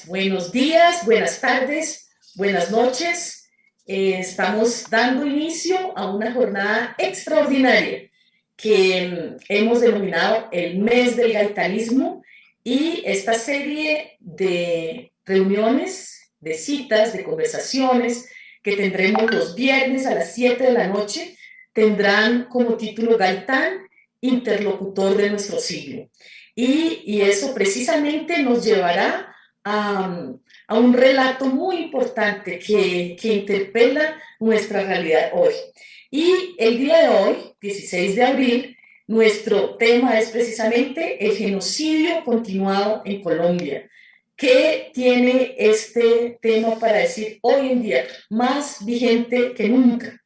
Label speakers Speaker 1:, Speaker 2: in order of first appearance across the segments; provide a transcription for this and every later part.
Speaker 1: buenos días, buenas tardes, buenas noches. Estamos dando inicio a una jornada extraordinaria que hemos denominado el mes del gaitanismo, y esta serie de reuniones, de citas, de conversaciones que tendremos los viernes a las 7 de la noche tendrán como título Gaitán, interlocutor de nuestro siglo. Y eso precisamente nos llevará a un relato muy importante que interpela nuestra realidad hoy. Y el día de hoy, 16 de abril, nuestro tema es precisamente el genocidio continuado en Colombia. ¿Qué tiene este tema para decir hoy en día? Más vigente que nunca.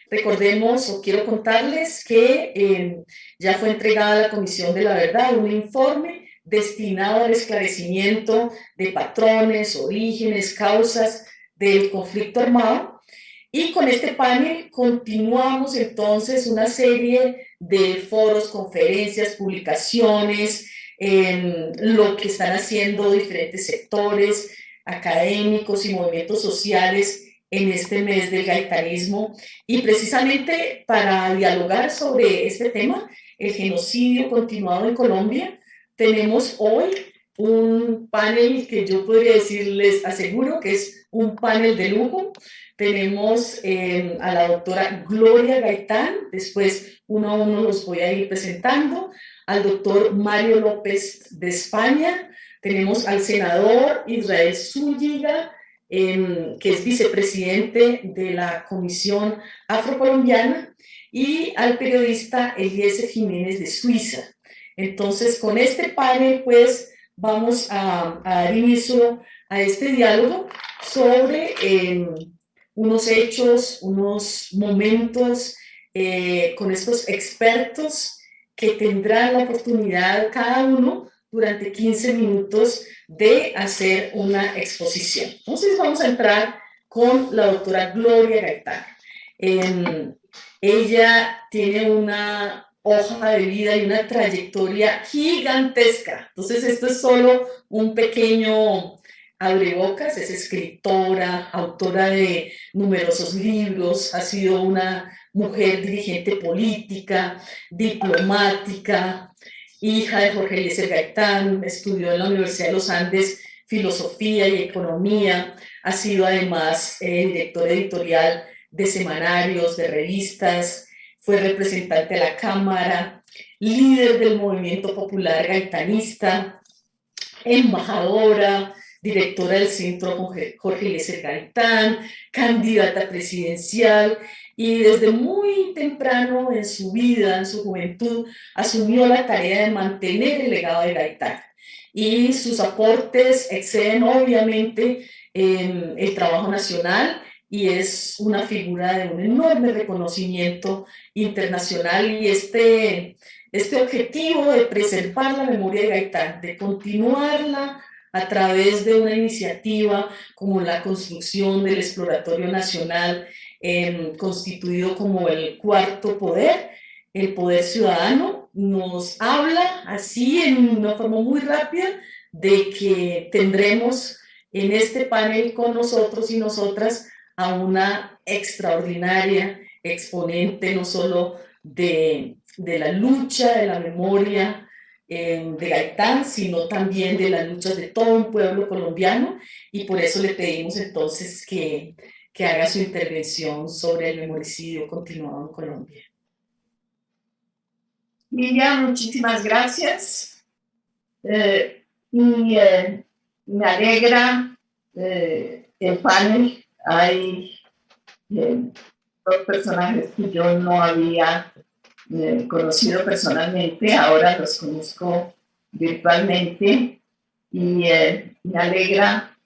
Speaker 1: Recordemos, o quiero contarles que ya fue entregada a la Comisión de la Verdad un informe destinado al esclarecimiento de patrones, orígenes, causas del conflicto armado. Y con este panel continuamos entonces una serie de foros, conferencias, publicaciones, lo que están haciendo diferentes sectores académicos y movimientos sociales en este mes del gaitanismo. Y precisamente para dialogar sobre este tema, el genocidio continuado en Colombia, tenemos hoy un panel que yo podría decirles, aseguro que es un panel de lujo. Tenemos a la doctora Gloria Gaitán, después uno a uno los voy a ir presentando, al doctor Mario López de España, tenemos al senador Israel Zúñiga, que es vicepresidente de la Comisión Afrocolombiana, y al periodista Eliezer Jiménez de Suiza. Entonces, con este panel, pues, vamos a dar inicio a este diálogo sobre unos hechos, unos momentos con estos expertos que tendrán la oportunidad cada uno durante 15 minutos de hacer una exposición. Entonces vamos a entrar con la doctora Gloria Gaitán. Ella tiene una hoja de vida y una trayectoria gigantesca. Entonces esto es solo un pequeño abrebocas. Es escritora, autora de numerosos libros, ha sido una mujer dirigente política, diplomática, hija de Jorge Eliezer Gaitán, estudió en la Universidad de los Andes filosofía y economía, ha sido además directora editorial de semanarios, de revistas, fue representante de la Cámara, líder del movimiento popular gaitanista, embajadora, directora del Centro Jorge Eliezer Gaitán, candidata presidencial, y desde muy temprano en su vida, en su juventud, asumió la tarea de mantener el legado de Gaitán. Y sus aportes exceden obviamente el trabajo nacional, y es una figura de un enorme reconocimiento internacional. Y este objetivo de preservar la memoria de Gaitán, de continuarla a través de una iniciativa como la construcción del Exploratorio Nacional, constituido como el cuarto poder, el poder ciudadano, nos habla así en una forma muy rápida de que tendremos en este panel con nosotros y nosotras a una extraordinaria exponente, no solo de la lucha, de la memoria de Gaitán, sino también de las luchas de todo un pueblo colombiano, y por eso le pedimos entonces que haga su intervención sobre el memoricidio continuado en Colombia.
Speaker 2: Miriam, muchísimas gracias. Me alegra el panel. Hay dos personajes que yo no había conocido personalmente, ahora los conozco virtualmente, y me alegra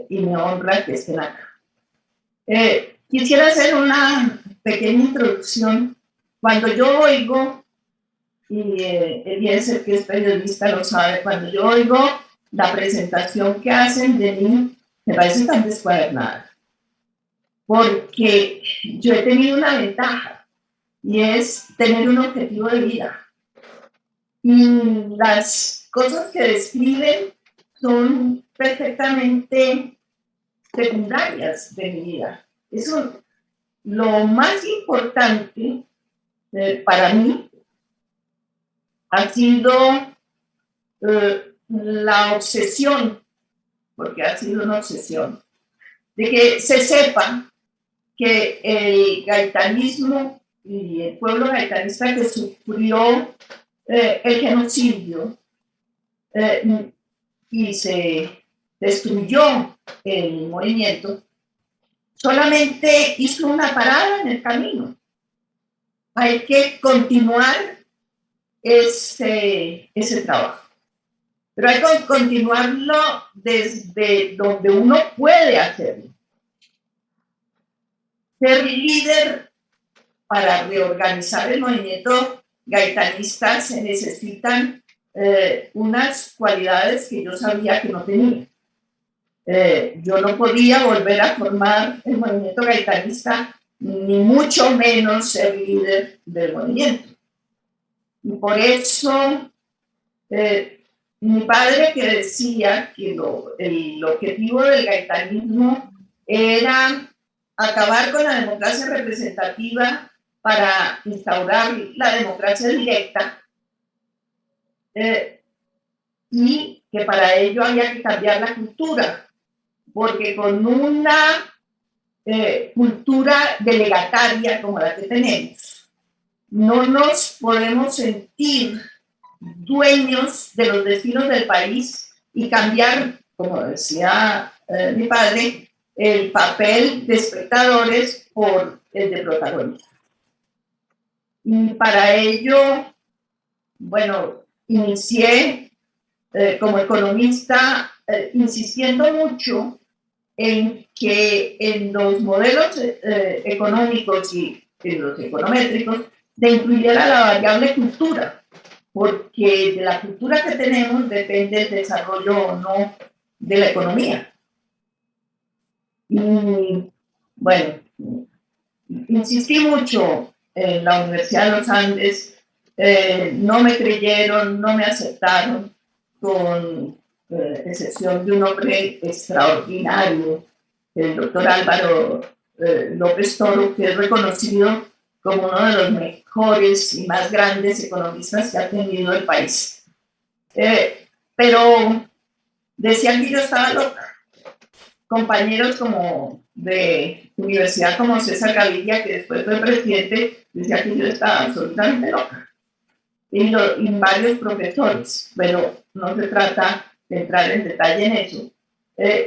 Speaker 2: y me honra que estén acá. Quisiera hacer una pequeña introducción. Cuando yo oigo, y Eliezer, que es periodista, lo sabe, cuando yo oigo la presentación que hacen de mí, me parece tan descuadernada, porque yo he tenido una ventaja, y es tener un objetivo de vida. Y las cosas que describen son perfectamente secundarias de mi vida. Eso, lo más importante para mí ha sido la obsesión, porque ha sido una obsesión, de que se sepa que el gaitanismo y el pueblo gaitanista que sufrió el genocidio y se destruyó el movimiento, solamente hizo una parada en el camino. Hay que continuar ese trabajo. Pero hay que continuarlo desde donde uno puede hacerlo. Ser líder para reorganizar el movimiento gaitanista se necesitan unas cualidades que yo sabía que no tenía. Yo no podía volver a formar el movimiento gaitanista, ni mucho menos ser líder del movimiento. Y por eso mi padre, que decía que el objetivo del gaitanismo era acabar con la democracia representativa para instaurar la democracia directa, y que para ello había que cambiar la cultura, porque con una cultura delegataria como la que tenemos, no nos podemos sentir dueños de los destinos del país y cambiar, como decía mi padre, el papel de espectadores por el de protagonistas. Y para ello, bueno, inicié como economista insistiendo mucho en que en los modelos económicos y en los econométricos se incluyera la variable cultura, porque de la cultura que tenemos depende el desarrollo o no de la economía. Y bueno, insistí mucho en la Universidad de los Andes, no me creyeron, no me aceptaron, con excepción de un hombre extraordinario, el doctor Álvaro López Toro, que es reconocido como uno de los mejores y más grandes economistas que ha tenido el país. Pero decían que yo estaba loca. Compañeros como de universidad como César Gaviria, que después fue presidente, decía que yo estaba absolutamente loca. Y varios profesores, pero no se trata de entrar en detalle en eso,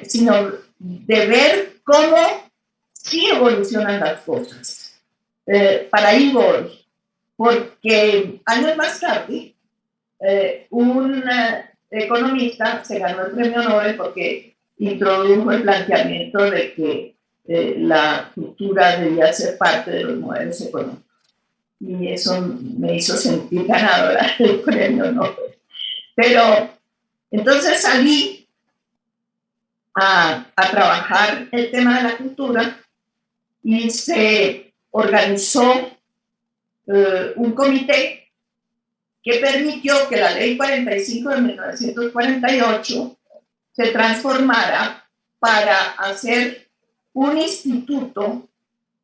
Speaker 2: sino de ver cómo sí evolucionan las cosas. Para ahí voy, porque años más tarde, un economista se ganó el premio Nobel porque introdujo el planteamiento de que la cultura debía ser parte de los modelos económicos. Y eso me hizo sentir ganadora del premio Nobel. Pero entonces salí a trabajar el tema de la cultura y se organizó un comité que permitió que la Ley 45 de 1948 se transformara para hacer un instituto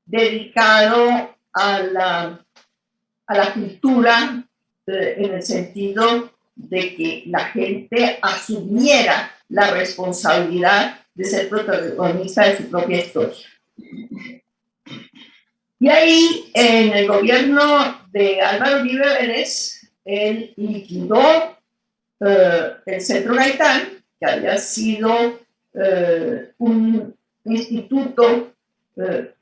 Speaker 2: dedicado a la cultura en el sentido de que la gente asumiera la responsabilidad de ser protagonista de su propia historia. Y ahí, en el gobierno de Álvaro Uribe Vélez, él liquidó el Centro Gaitán, que había sido un instituto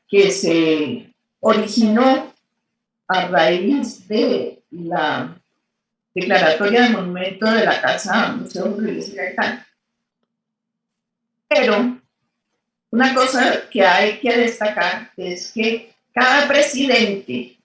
Speaker 2: que se originó a raíz de la declaratoria de monumento de la Casa Museo Luis Gaitán. Pero una cosa que hay que destacar es que cada presidente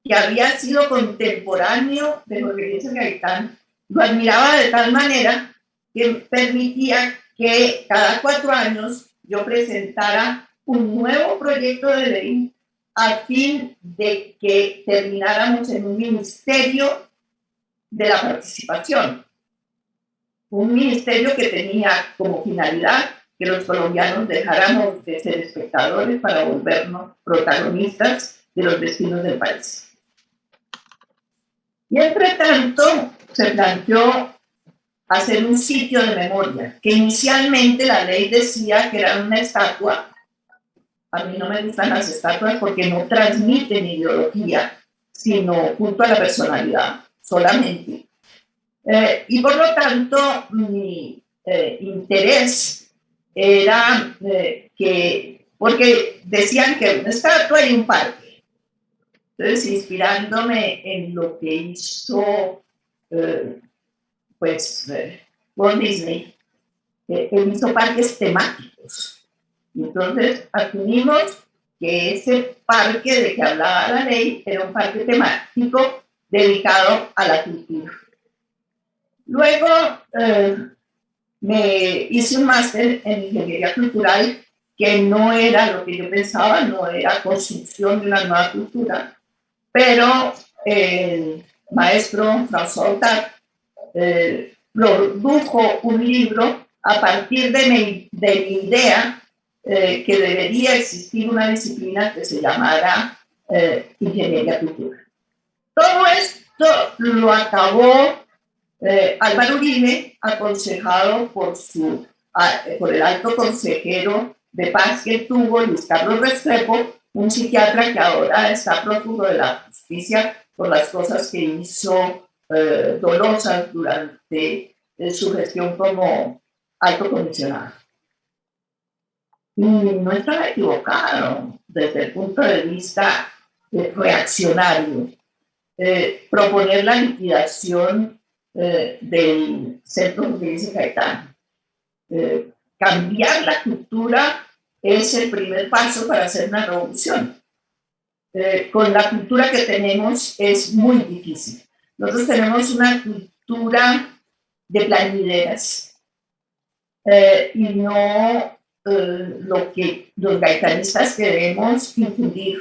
Speaker 2: que había sido contemporáneo de Jorge Luis Gaitán lo admiraba de tal manera que permitía que cada 4 años yo presentara un nuevo proyecto de ley a fin de que termináramos en un ministerio de la participación. un ministerio que tenía como finalidad que los colombianos dejáramos de ser espectadores para volvernos protagonistas de los destinos del país. Y entre tanto se planteó hacer un sitio de memoria, que inicialmente la ley decía que era una estatua. A mí no me gustan las estatuas porque no transmiten ideología, sino junto a la personalidad solamente. Y por lo tanto, mi interés era porque decían que una estatua y un parque. Entonces, inspirándome en lo que hizo Walt Disney, él hizo parques temáticos. Entonces, asumimos que ese parque de que hablaba la ley era un parque temático dedicado a la cultura. Luego me hice un máster en ingeniería cultural, que no era lo que yo pensaba, no era construcción de una nueva cultura, pero el maestro François Autard produjo un libro a partir de mi idea que debería existir una disciplina que se llamara ingeniería cultural. Todo esto lo acabó Álvaro Uribe, aconsejado por el alto consejero de paz que tuvo, Luis Carlos Restrepo, un psiquiatra que ahora está prófugo de la justicia por las cosas que hizo dolosas durante su gestión como alto comisionado. Y no estaba equivocado desde el punto de vista reaccionario. Proponer la liquidación del Centro Felice Gaitán. Cambiar la cultura es el primer paso para hacer una revolución. Con la cultura que tenemos es muy difícil. Nosotros tenemos una cultura de plañideras y no lo que los gaitanistas queremos infundir,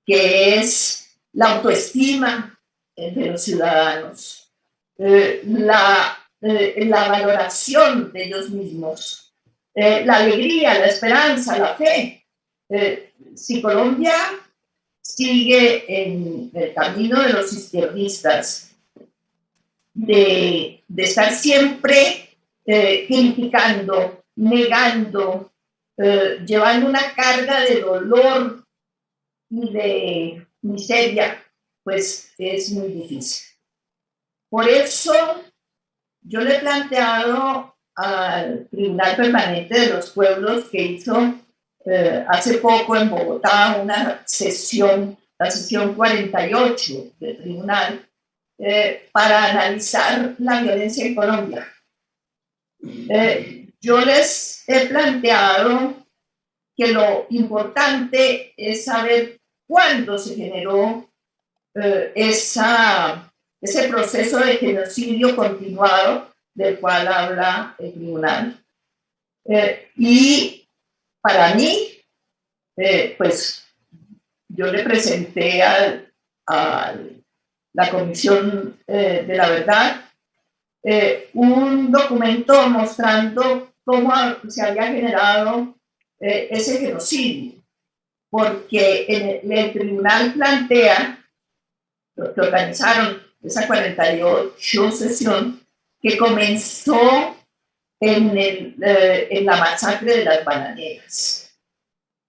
Speaker 2: que es la autoestima de los ciudadanos, la valoración de ellos mismos, la alegría, la esperanza, la fe. Si Colombia sigue en el camino de los izquierdistas, de estar siempre criticando, negando, llevando una carga de dolor y de miseria, pues es muy difícil. Por eso yo le he planteado al Tribunal Permanente de los Pueblos, que hizo hace poco en Bogotá una sesión, la sesión 48 del tribunal, para analizar la violencia en Colombia. Yo les he planteado que lo importante es saber cuándo se generó ese proceso de genocidio continuado del cual habla el tribunal. Y para mí, pues yo le presenté a la Comisión de la Verdad un documento mostrando cómo se había generado ese genocidio, porque el tribunal plantea, los que organizaron esa 48 sesión, que comenzó en la masacre de las bananeras.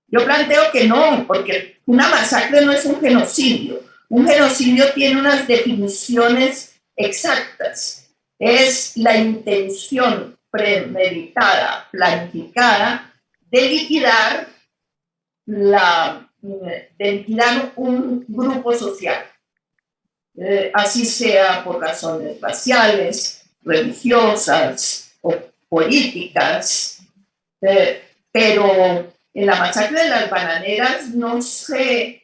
Speaker 2: Yo planteo que no, porque una masacre no es un genocidio. Un genocidio tiene unas definiciones exactas. Es la intención premeditada, planificada, de liquidar un grupo social. Así sea por razones raciales, religiosas o políticas, pero en la masacre de las bananeras no se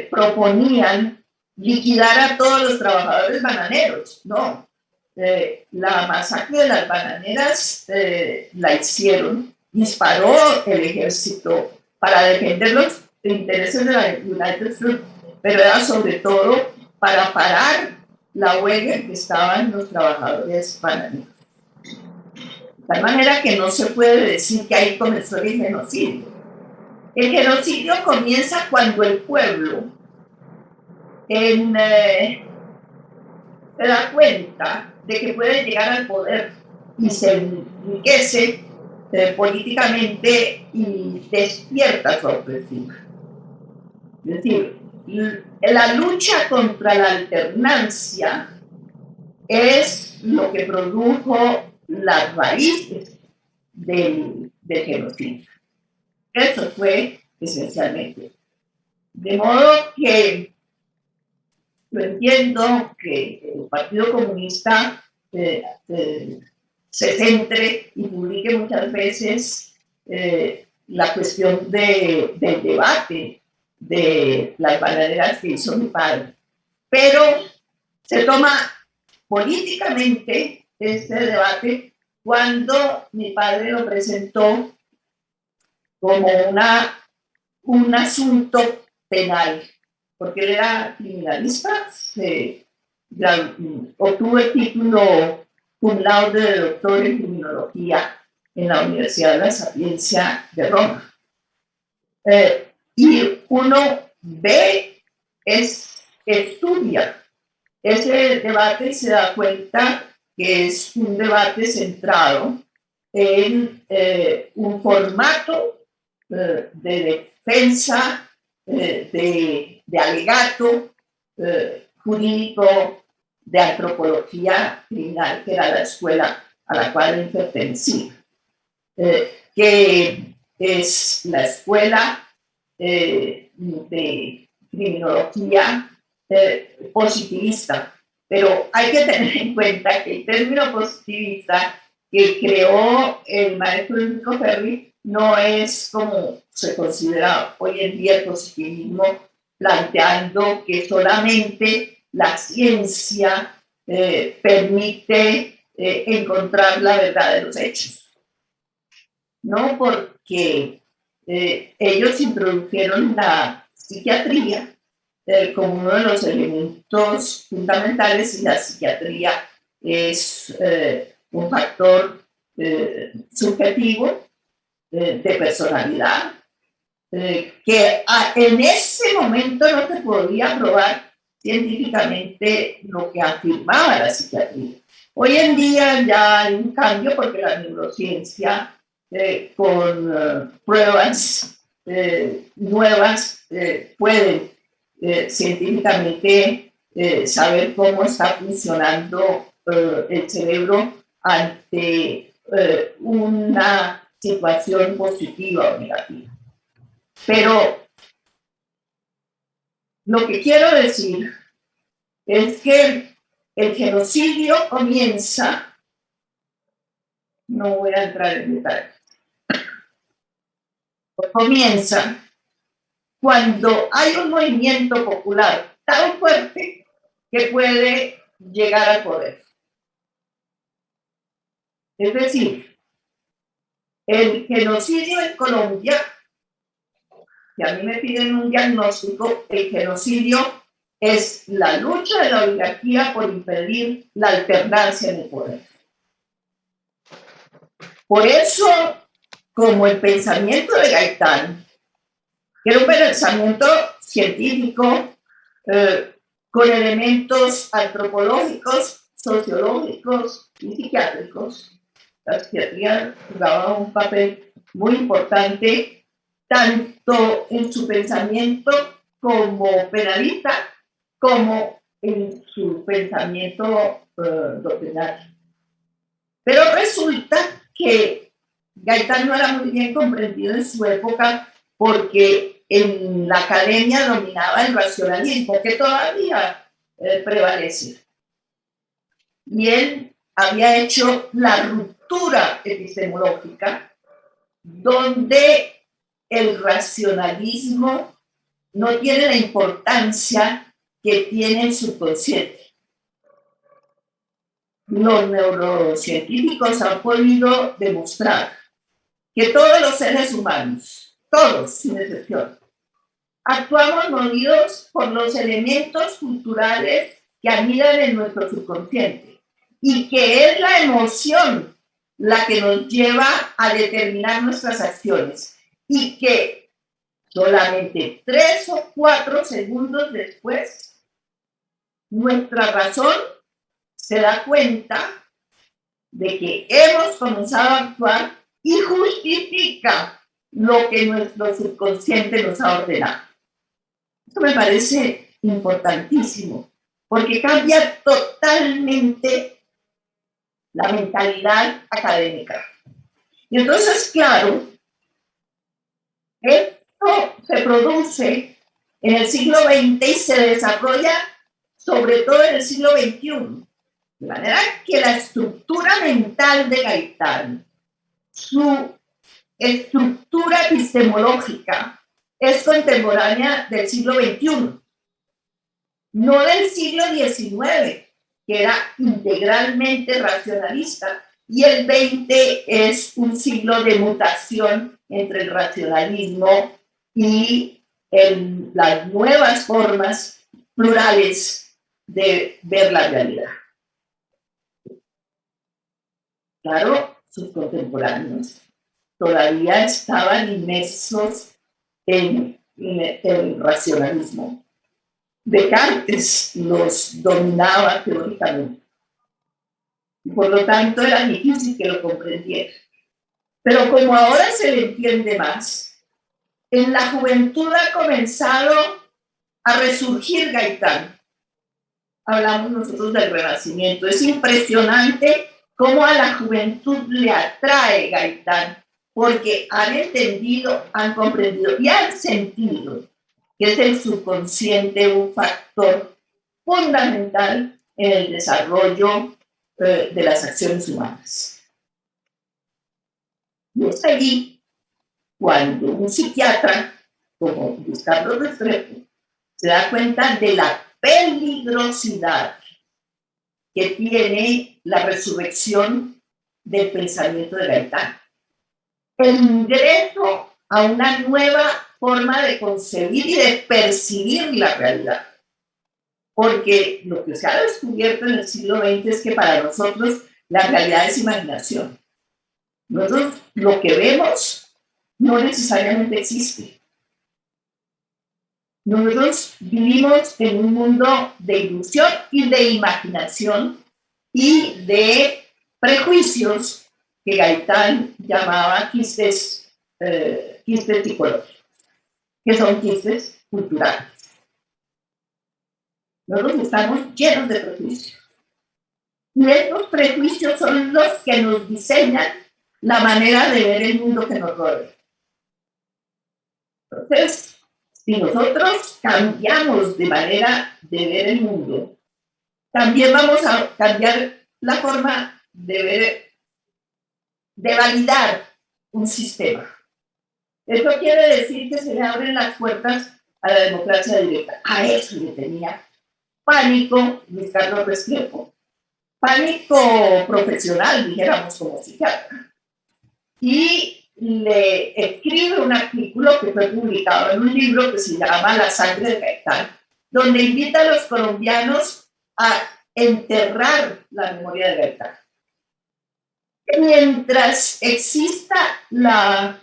Speaker 2: proponían liquidar a todos los trabajadores bananeros, no. La masacre de las bananeras la hicieron, disparó el ejército para defender los intereses de la United Fruit, pero era sobre todo para parar la huelga en que estaban los trabajadores bananeros. tal manera que no se puede decir que ahí comenzó el genocidio. El genocidio comienza cuando el pueblo se da cuenta de que puede llegar al poder y se enriquece políticamente y despierta su ofensiva. Es decir, la lucha contra la alternancia es lo que produjo las raíces del genocidio. Eso fue esencialmente. De modo que yo entiendo que el Partido Comunista se centre y publique muchas veces la cuestión del debate de las bananeras que hizo mi padre. Pero se toma políticamente este debate cuando mi padre lo presentó como un asunto penal, porque él era criminalista, obtuvo el título cum laude de doctor en criminología en la Universidad de la Sapienza de Roma. Y uno ve, estudia ese debate y se da cuenta que es un debate centrado en un formato de defensa, de alegato jurídico de antropología criminal, que era la escuela a la cual él pertenecía, que es la escuela de criminología positivista. Pero hay que tener en cuenta que el término positivista que creó el maestro Enrico Ferri no es como se considera hoy en día el positivismo, planteando que solamente la ciencia permite encontrar la verdad de los hechos. No, porque ellos introdujeron la psiquiatría como uno de los elementos fundamentales, y la psiquiatría es un factor subjetivo de personalidad que en ese momento no se podía probar científicamente lo que afirmaba la psiquiatría. Hoy en día ya hay un cambio porque la neurociencia con pruebas nuevas pueden científicamente saber cómo está funcionando el cerebro ante una situación positiva o negativa. Pero lo que quiero decir es que el genocidio comienza, no voy a entrar en detalle, comienza cuando hay un movimiento popular tan fuerte que puede llegar al poder. Es decir, el genocidio en Colombia, si a mí me piden un diagnóstico, el genocidio es la lucha de la oligarquía por impedir la alternancia en el poder. Por eso, como el pensamiento de Gaitán, que era un pensamiento científico con elementos antropológicos, sociológicos y psiquiátricos, la psiquiatría jugaba un papel muy importante tanto en su pensamiento como penalista como en su pensamiento doctrinario. Pero resulta que Gaitán no era muy bien comprendido en su época porque en la academia dominaba el racionalismo, que todavía prevalece. Y él había hecho la ruptura epistemológica donde el racionalismo no tiene la importancia que tiene el subconsciente. Los neurocientíficos han podido demostrar que todos los seres humanos, todos sin excepción, actuamos movidos por los elementos culturales que anidan en nuestro subconsciente y que es la emoción la que nos lleva a determinar nuestras acciones y que solamente 3 o 4 segundos después nuestra razón se da cuenta de que hemos comenzado a actuar y justifica lo que nuestro subconsciente nos ha ordenado. Esto me parece importantísimo, porque cambia totalmente la mentalidad académica. Y entonces, claro, esto se produce en el siglo XX y se desarrolla sobre todo en el siglo XXI. De manera que la estructura mental de Gaitán, su estructura epistemológica, es contemporánea del siglo XXI, no del siglo XIX, que era integralmente racionalista, y el XX es un siglo de mutación entre el racionalismo y las nuevas formas plurales de ver la realidad. Claro, sus contemporáneos todavía estaban inmersos en el racionalismo. Descartes los dominaba teóricamente y por lo tanto era difícil que lo comprendiera. Pero como ahora se le entiende más, en la juventud ha comenzado a resurgir Gaitán. Hablamos nosotros del Renacimiento. Es impresionante cómo a la juventud le atrae Gaitán, porque han entendido, han comprendido y han sentido que es el subconsciente un factor fundamental en el desarrollo de las acciones humanas. Y es allí cuando un psiquiatra como Luis Carlos Restrepo se da cuenta de la peligrosidad que tiene la resurrección del pensamiento de Gaitán. El ingreso a una nueva forma de concebir y de percibir la realidad. Porque lo que se ha descubierto en el siglo XX es que para nosotros la realidad es imaginación. Nosotros lo que vemos no necesariamente existe. Nosotros vivimos en un mundo de ilusión y de imaginación y de prejuicios que Gaitán llamaba quistes psicológicos, que son quistes culturales. Nosotros estamos llenos de prejuicios. Y estos prejuicios son los que nos diseñan la manera de ver el mundo que nos rodea. Entonces, si nosotros cambiamos de manera de ver el mundo, también vamos a cambiar la forma de ver, de validar un sistema. Esto quiere decir que se le abren las puertas a la democracia directa. A eso le tenía pánico Luis Carlos Restrepo. Pánico profesional, dijéramos, como psiquiatra. Y le escribe un artículo que fue publicado en un libro que se llama La sangre de Gaitán, donde invita a los colombianos a enterrar la memoria de Gaitán. Mientras exista la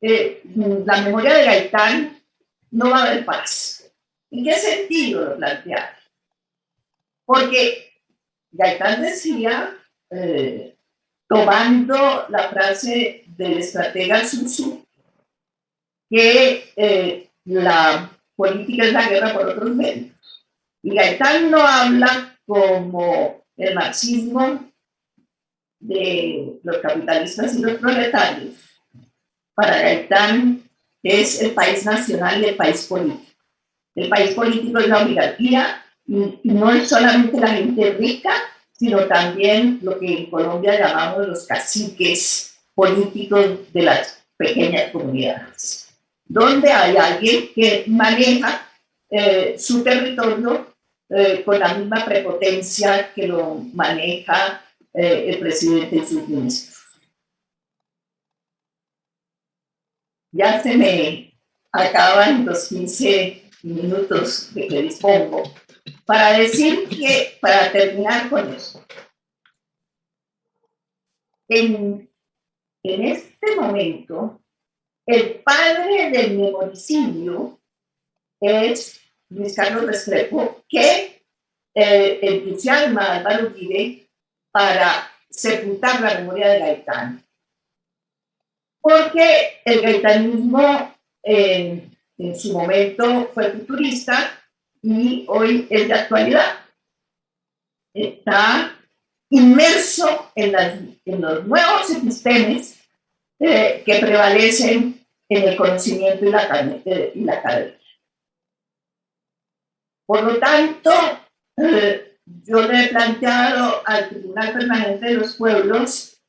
Speaker 2: memoria de Gaitán, no va a haber paz. ¿En qué sentido lo plantea? Porque Gaitán decía, tomando la frase del estratega Sun Tzu, que la política es la guerra por otros medios. Y Gaitán no habla como el marxismo de los capitalistas y los proletarios. Para Gaitán es el país nacional y el país político. El país político es la oligarquía y no es solamente la gente rica, sino también lo que en Colombia llamamos los caciques políticos de las pequeñas comunidades, donde hay alguien que maneja su territorio con la misma prepotencia que lo maneja el presidente y sus ministros. Ya se me acaban los 15 minutos de que dispongo para decir que, para terminar con eso, en este momento, el padre del memoricidio es Luis Carlos Restrepo, que entusiasma a Álvaro Uribe para sepultar la memoria de Gaitán. Porque el gaitanismo en su momento fue futurista y hoy es de actualidad. Está inmerso en los nuevos sistemas que prevalecen en el conocimiento y la academia. Por lo tanto, yo le he planteado al Tribunal Permanente de los Pueblos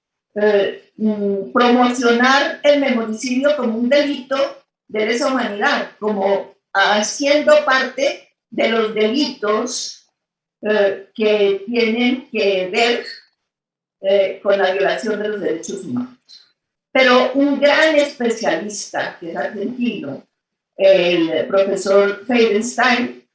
Speaker 2: promocionar el memoricidio como un delito de lesa humanidad, como haciendo parte de los delitos que tienen que ver con la violación de los derechos humanos. Pero un gran especialista, que es argentino, el profesor Feidenstein,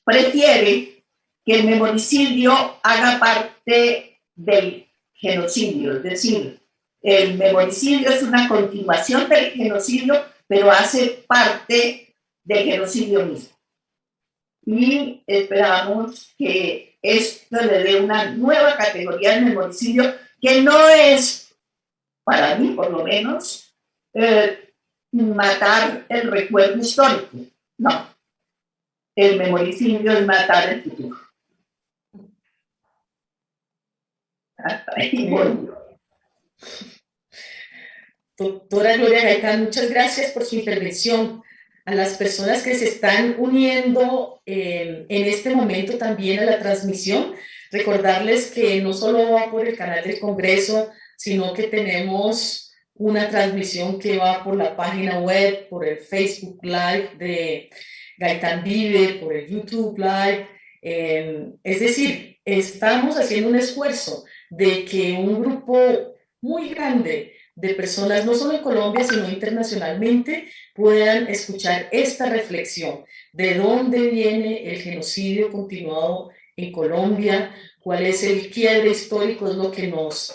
Speaker 2: prefiere que el memoricidio haga parte del genocidio, es decir, el memoricidio es una continuación del genocidio, pero hace parte del genocidio mismo. Y esperamos que esto le dé una nueva categoría al memoricidio, que no es, para mí por lo menos, matar el recuerdo histórico, no. El memoricidio es matar el futuro. Hasta ahí voy.
Speaker 1: Doctora Gloria Gaitán, muchas gracias por su intervención. A las personas que se están uniendo en este momento también a la transmisión, recordarles que no solo va por el canal del Congreso, sino que tenemos una transmisión que va por la página web, por el Facebook Live de Gaitán Vive, por el YouTube Live. Es decir, estamos haciendo un esfuerzo de que un grupo muy grande de personas, no solo en Colombia, sino internacionalmente, puedan escuchar esta reflexión de dónde viene el genocidio continuado en Colombia, cuál es el quiebre histórico, es lo que nos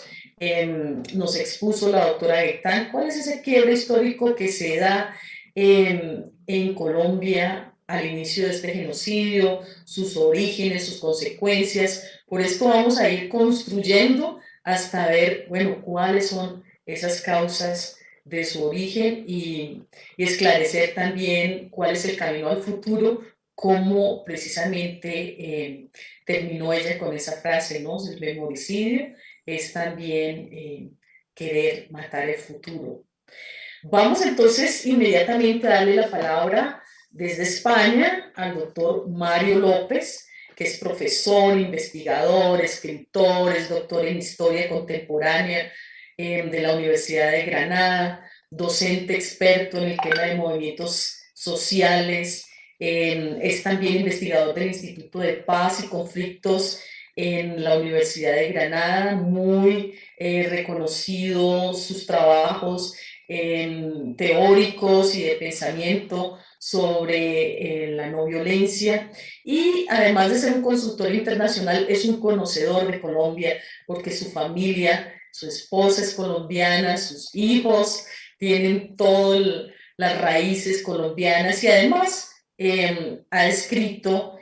Speaker 1: expuso la doctora Gaitán, cuál es ese quiebre histórico que se da en Colombia al inicio de este genocidio, sus orígenes, sus consecuencias. Por esto vamos a ir construyendo hasta ver, bueno, cuáles son esas causas de su origen y esclarecer también cuál es el camino al futuro, cómo precisamente terminó ella con esa frase, ¿no? El memoricidio es también querer matar el futuro. Vamos entonces inmediatamente a darle la palabra desde España al doctor Mario López, que es profesor, investigador, escritor, es doctor en Historia Contemporánea de la Universidad de Granada, docente experto en el tema de movimientos sociales, es también investigador del Instituto de Paz y Conflictos en la Universidad de Granada, muy reconocidos sus trabajos teóricos y de pensamiento sobre la no violencia, y además de ser un consultor internacional es un conocedor de Colombia porque su familia, su esposa es colombiana, sus hijos tienen todas las raíces colombianas y además escribió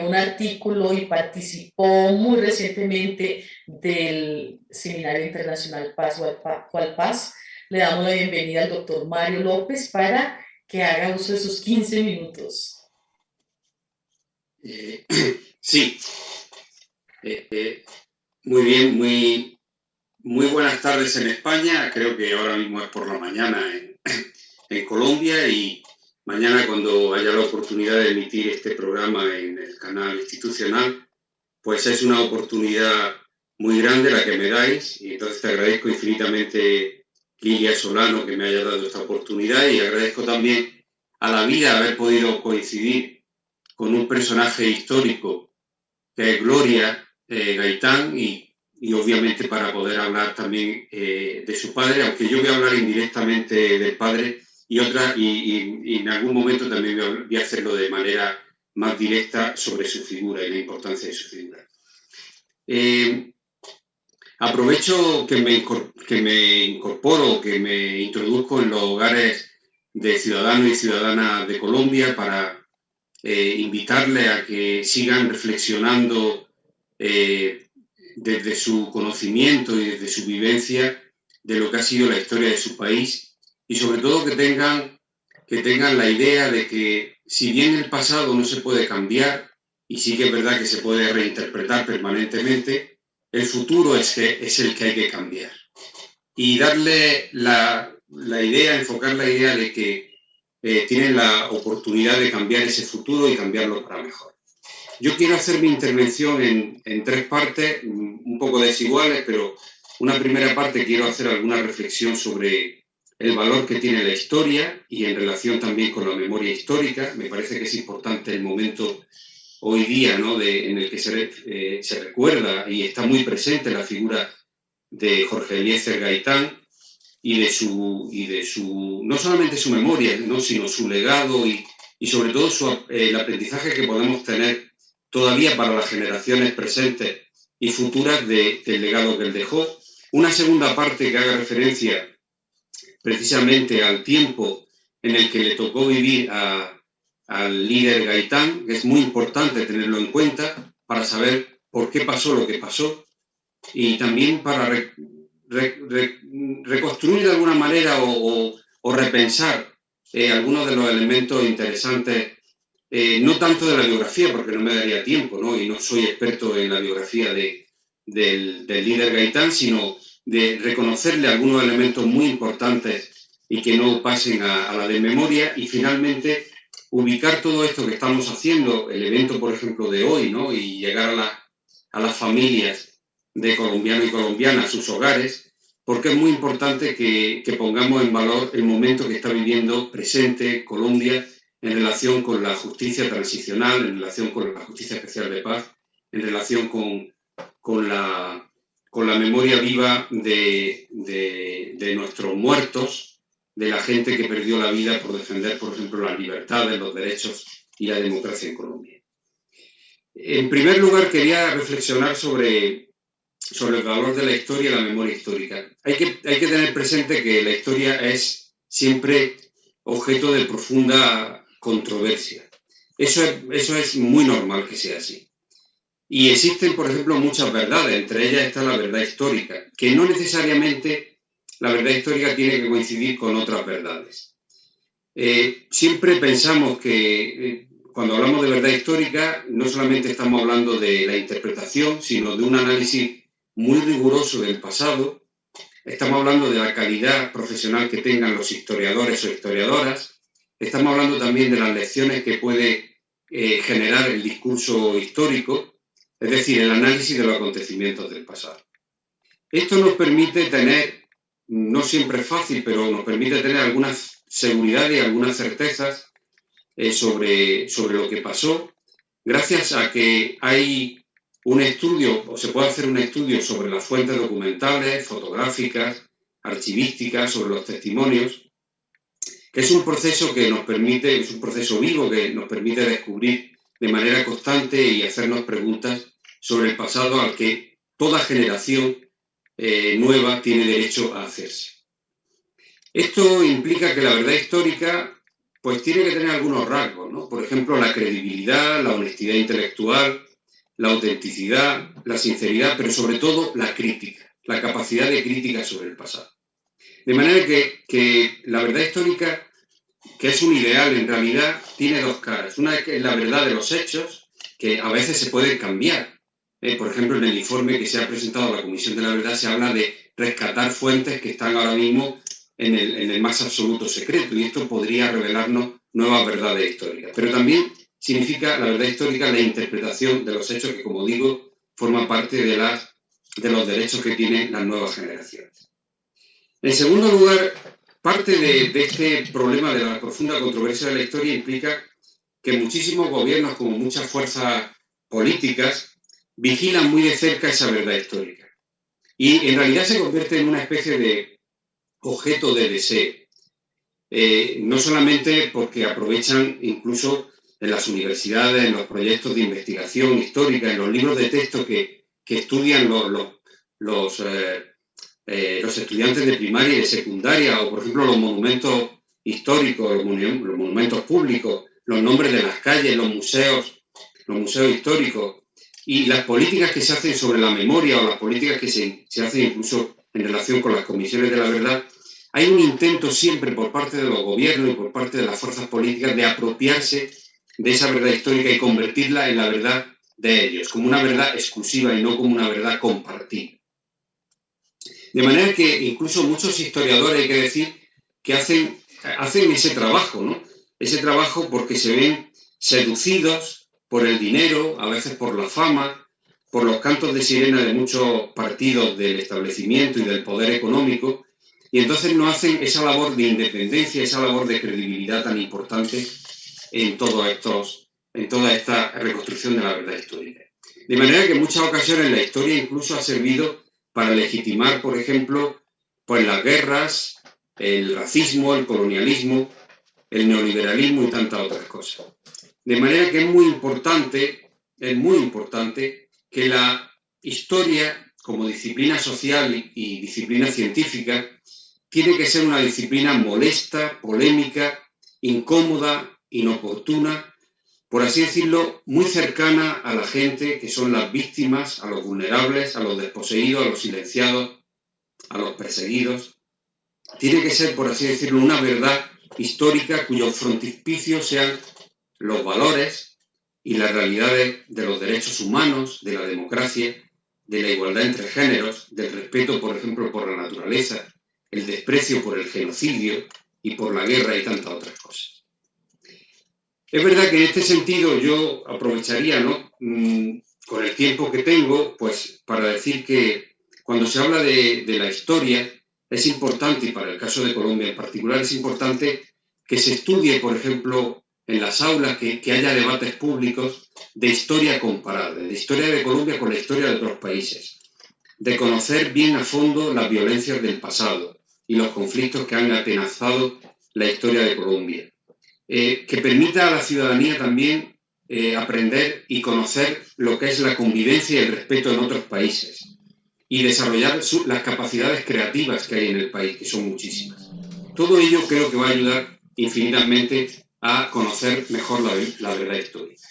Speaker 1: un artículo y participó muy recientemente del Seminario Internacional Paz Cual Paz. Le damos la bienvenida al doctor Mario López para que haga uso de sus 15 minutos.
Speaker 3: Sí, muy bien, muy buenas tardes en España. Creo que ahora mismo es por la mañana en Colombia, y mañana, cuando haya la oportunidad de emitir este programa en el canal institucional, pues es una oportunidad muy grande la que me dais, y entonces te agradezco infinitamente, Lilia Solano, que me haya dado esta oportunidad, y agradezco también a la vida haber podido coincidir con un personaje histórico que es Gloria Gaitán, y obviamente para poder hablar también de su padre, aunque yo voy a hablar indirectamente del padre, y en algún momento también voy a hacerlo de manera más directa sobre su figura y la importancia de su figura. Aprovecho que me incorporo, que me introduzco en los hogares de ciudadanos y ciudadanas de Colombia para invitarles a que sigan reflexionando desde su conocimiento y desde su vivencia de lo que ha sido la historia de su país, y sobre todo que tengan la idea de que si bien el pasado no se puede cambiar, y sí que es verdad que se puede reinterpretar permanentemente, el futuro es el que hay que cambiar. Y darle la idea, enfocar la idea de que tienen la oportunidad de cambiar ese futuro y cambiarlo para mejor. Yo quiero hacer mi intervención en 3 partes, un poco desiguales, pero una primera parte quiero hacer alguna reflexión sobre el valor que tiene la historia y en relación también con la memoria histórica. Me parece que es importante el momento hoy día, ¿no?, en el que se recuerda y está muy presente la figura de Jorge Eliezer Gaitán y de su no solamente su memoria, ¿no?, sino su legado y sobre todo el aprendizaje que podemos tener todavía para las generaciones presentes y futuras del legado que él dejó. Una segunda parte que haga referencia precisamente al tiempo en el que le tocó vivir al líder Gaitán, que es muy importante tenerlo en cuenta para saber por qué pasó lo que pasó y también para reconstruir de alguna manera o repensar algunos de los elementos interesantes, no tanto de la biografía, porque no me daría tiempo, ¿no?, y no soy experto en la biografía del líder Gaitán, sino de reconocerle algunos elementos muy importantes y que no pasen a la desmemoria, y finalmente ubicar todo esto que estamos haciendo, el evento, por ejemplo, de hoy, ¿no?, y llegar a las familias de colombianos y colombianas, a sus hogares, porque es muy importante que pongamos en valor el momento que está viviendo presente Colombia en relación con la justicia transicional, en relación con la justicia especial de paz, en relación con la memoria viva de nuestros muertos, de la gente que perdió la vida por defender, por ejemplo, las libertades, los derechos y la democracia en Colombia. En primer lugar, quería reflexionar sobre el valor de la historia y la memoria histórica. Hay que tener presente que la historia es siempre objeto de profunda controversia. Eso es muy normal que sea así. Y existen, por ejemplo, muchas verdades, entre ellas está la verdad histórica, que no necesariamente la verdad histórica tiene que coincidir con otras verdades. Siempre pensamos que cuando hablamos de verdad histórica no solamente estamos hablando de la interpretación, sino de un análisis muy riguroso del pasado. Estamos hablando de la calidad profesional que tengan los historiadores o historiadoras. Estamos hablando también de las lecciones que puede generar el discurso histórico, es decir, el análisis de los acontecimientos del pasado. Esto nos permite tener, no siempre es fácil, pero nos permite tener algunas seguridades y algunas certezas sobre lo que pasó, gracias a que hay un estudio, o se puede hacer un estudio sobre las fuentes documentales, fotográficas, archivísticas, sobre los testimonios, que es un proceso que nos permite, es un proceso vivo que nos permite descubrir de manera constante y hacernos preguntas sobre el pasado al que toda generación nueva tiene derecho a hacerse. Esto implica que la verdad histórica pues tiene que tener algunos rasgos, ¿no? Por ejemplo, la credibilidad, la honestidad intelectual, la autenticidad, la sinceridad, pero sobre todo la crítica, la capacidad de crítica sobre el pasado. De manera que la verdad histórica, que es un ideal, en realidad tiene dos caras. Una es la verdad de los hechos, que a veces se pueden cambiar. Por ejemplo, en el informe que se ha presentado a la Comisión de la Verdad se habla de rescatar fuentes que están ahora mismo en el más absoluto secreto, y esto podría revelarnos nuevas verdades históricas. Pero también significa la verdad histórica la interpretación de los hechos que, como digo, forman parte de los derechos que tienen las nuevas generaciones. En segundo lugar, parte de este problema de la profunda controversia de la historia implica que muchísimos gobiernos, como muchas fuerzas políticas, vigilan muy de cerca esa verdad histórica. Y en realidad se convierte en una especie de objeto de deseo. No solamente porque aprovechan incluso en las universidades, en los proyectos de investigación histórica, en los libros de texto que estudian los estudiantes de primaria y de secundaria, o por ejemplo los monumentos históricos, los monumentos públicos, los nombres de las calles, los museos históricos, y las políticas que se hacen sobre la memoria o las políticas que se hacen incluso en relación con las comisiones de la verdad. Hay un intento siempre por parte de los gobiernos y por parte de las fuerzas políticas de apropiarse de esa verdad histórica y convertirla en la verdad de ellos, como una verdad exclusiva y no como una verdad compartida. De manera que incluso muchos historiadores, hay que decir, que hacen ese trabajo, ¿no? Ese trabajo porque se ven seducidos por el dinero, a veces por la fama, por los cantos de sirena de muchos partidos del establecimiento y del poder económico, y entonces no hacen esa labor de independencia, esa labor de credibilidad tan importante en toda esta reconstrucción de la verdad histórica. De manera que en muchas ocasiones la historia incluso ha servido para legitimar, por ejemplo, pues las guerras, el racismo, el colonialismo, el neoliberalismo y tantas otras cosas. De manera que es muy importante que la historia, como disciplina social y disciplina científica, tiene que ser una disciplina molesta, polémica, incómoda, inoportuna, por así decirlo, muy cercana a la gente que son las víctimas, a los vulnerables, a los desposeídos, a los silenciados, a los perseguidos. Tiene que ser, por así decirlo, una verdad histórica cuyos frontispicios sean los valores y las realidades de los derechos humanos, de la democracia, de la igualdad entre géneros, del respeto, por ejemplo, por la naturaleza, el desprecio por el genocidio y por la guerra y tantas otras cosas. Es verdad que en este sentido yo aprovecharía, ¿no?, con el tiempo que tengo, pues para decir que cuando se habla de la historia es importante, y para el caso de Colombia en particular, es importante que se estudie, por ejemplo, en las aulas, que haya debates públicos de historia comparada, de historia de Colombia con la historia de otros países, de conocer bien a fondo las violencias del pasado y los conflictos que han atenazado la historia de Colombia. Que permita a la ciudadanía también aprender y conocer lo que es la convivencia y el respeto en otros países y desarrollar las capacidades creativas que hay en el país, que son muchísimas. Todo ello creo que va a ayudar infinitamente a conocer mejor la verdad histórica.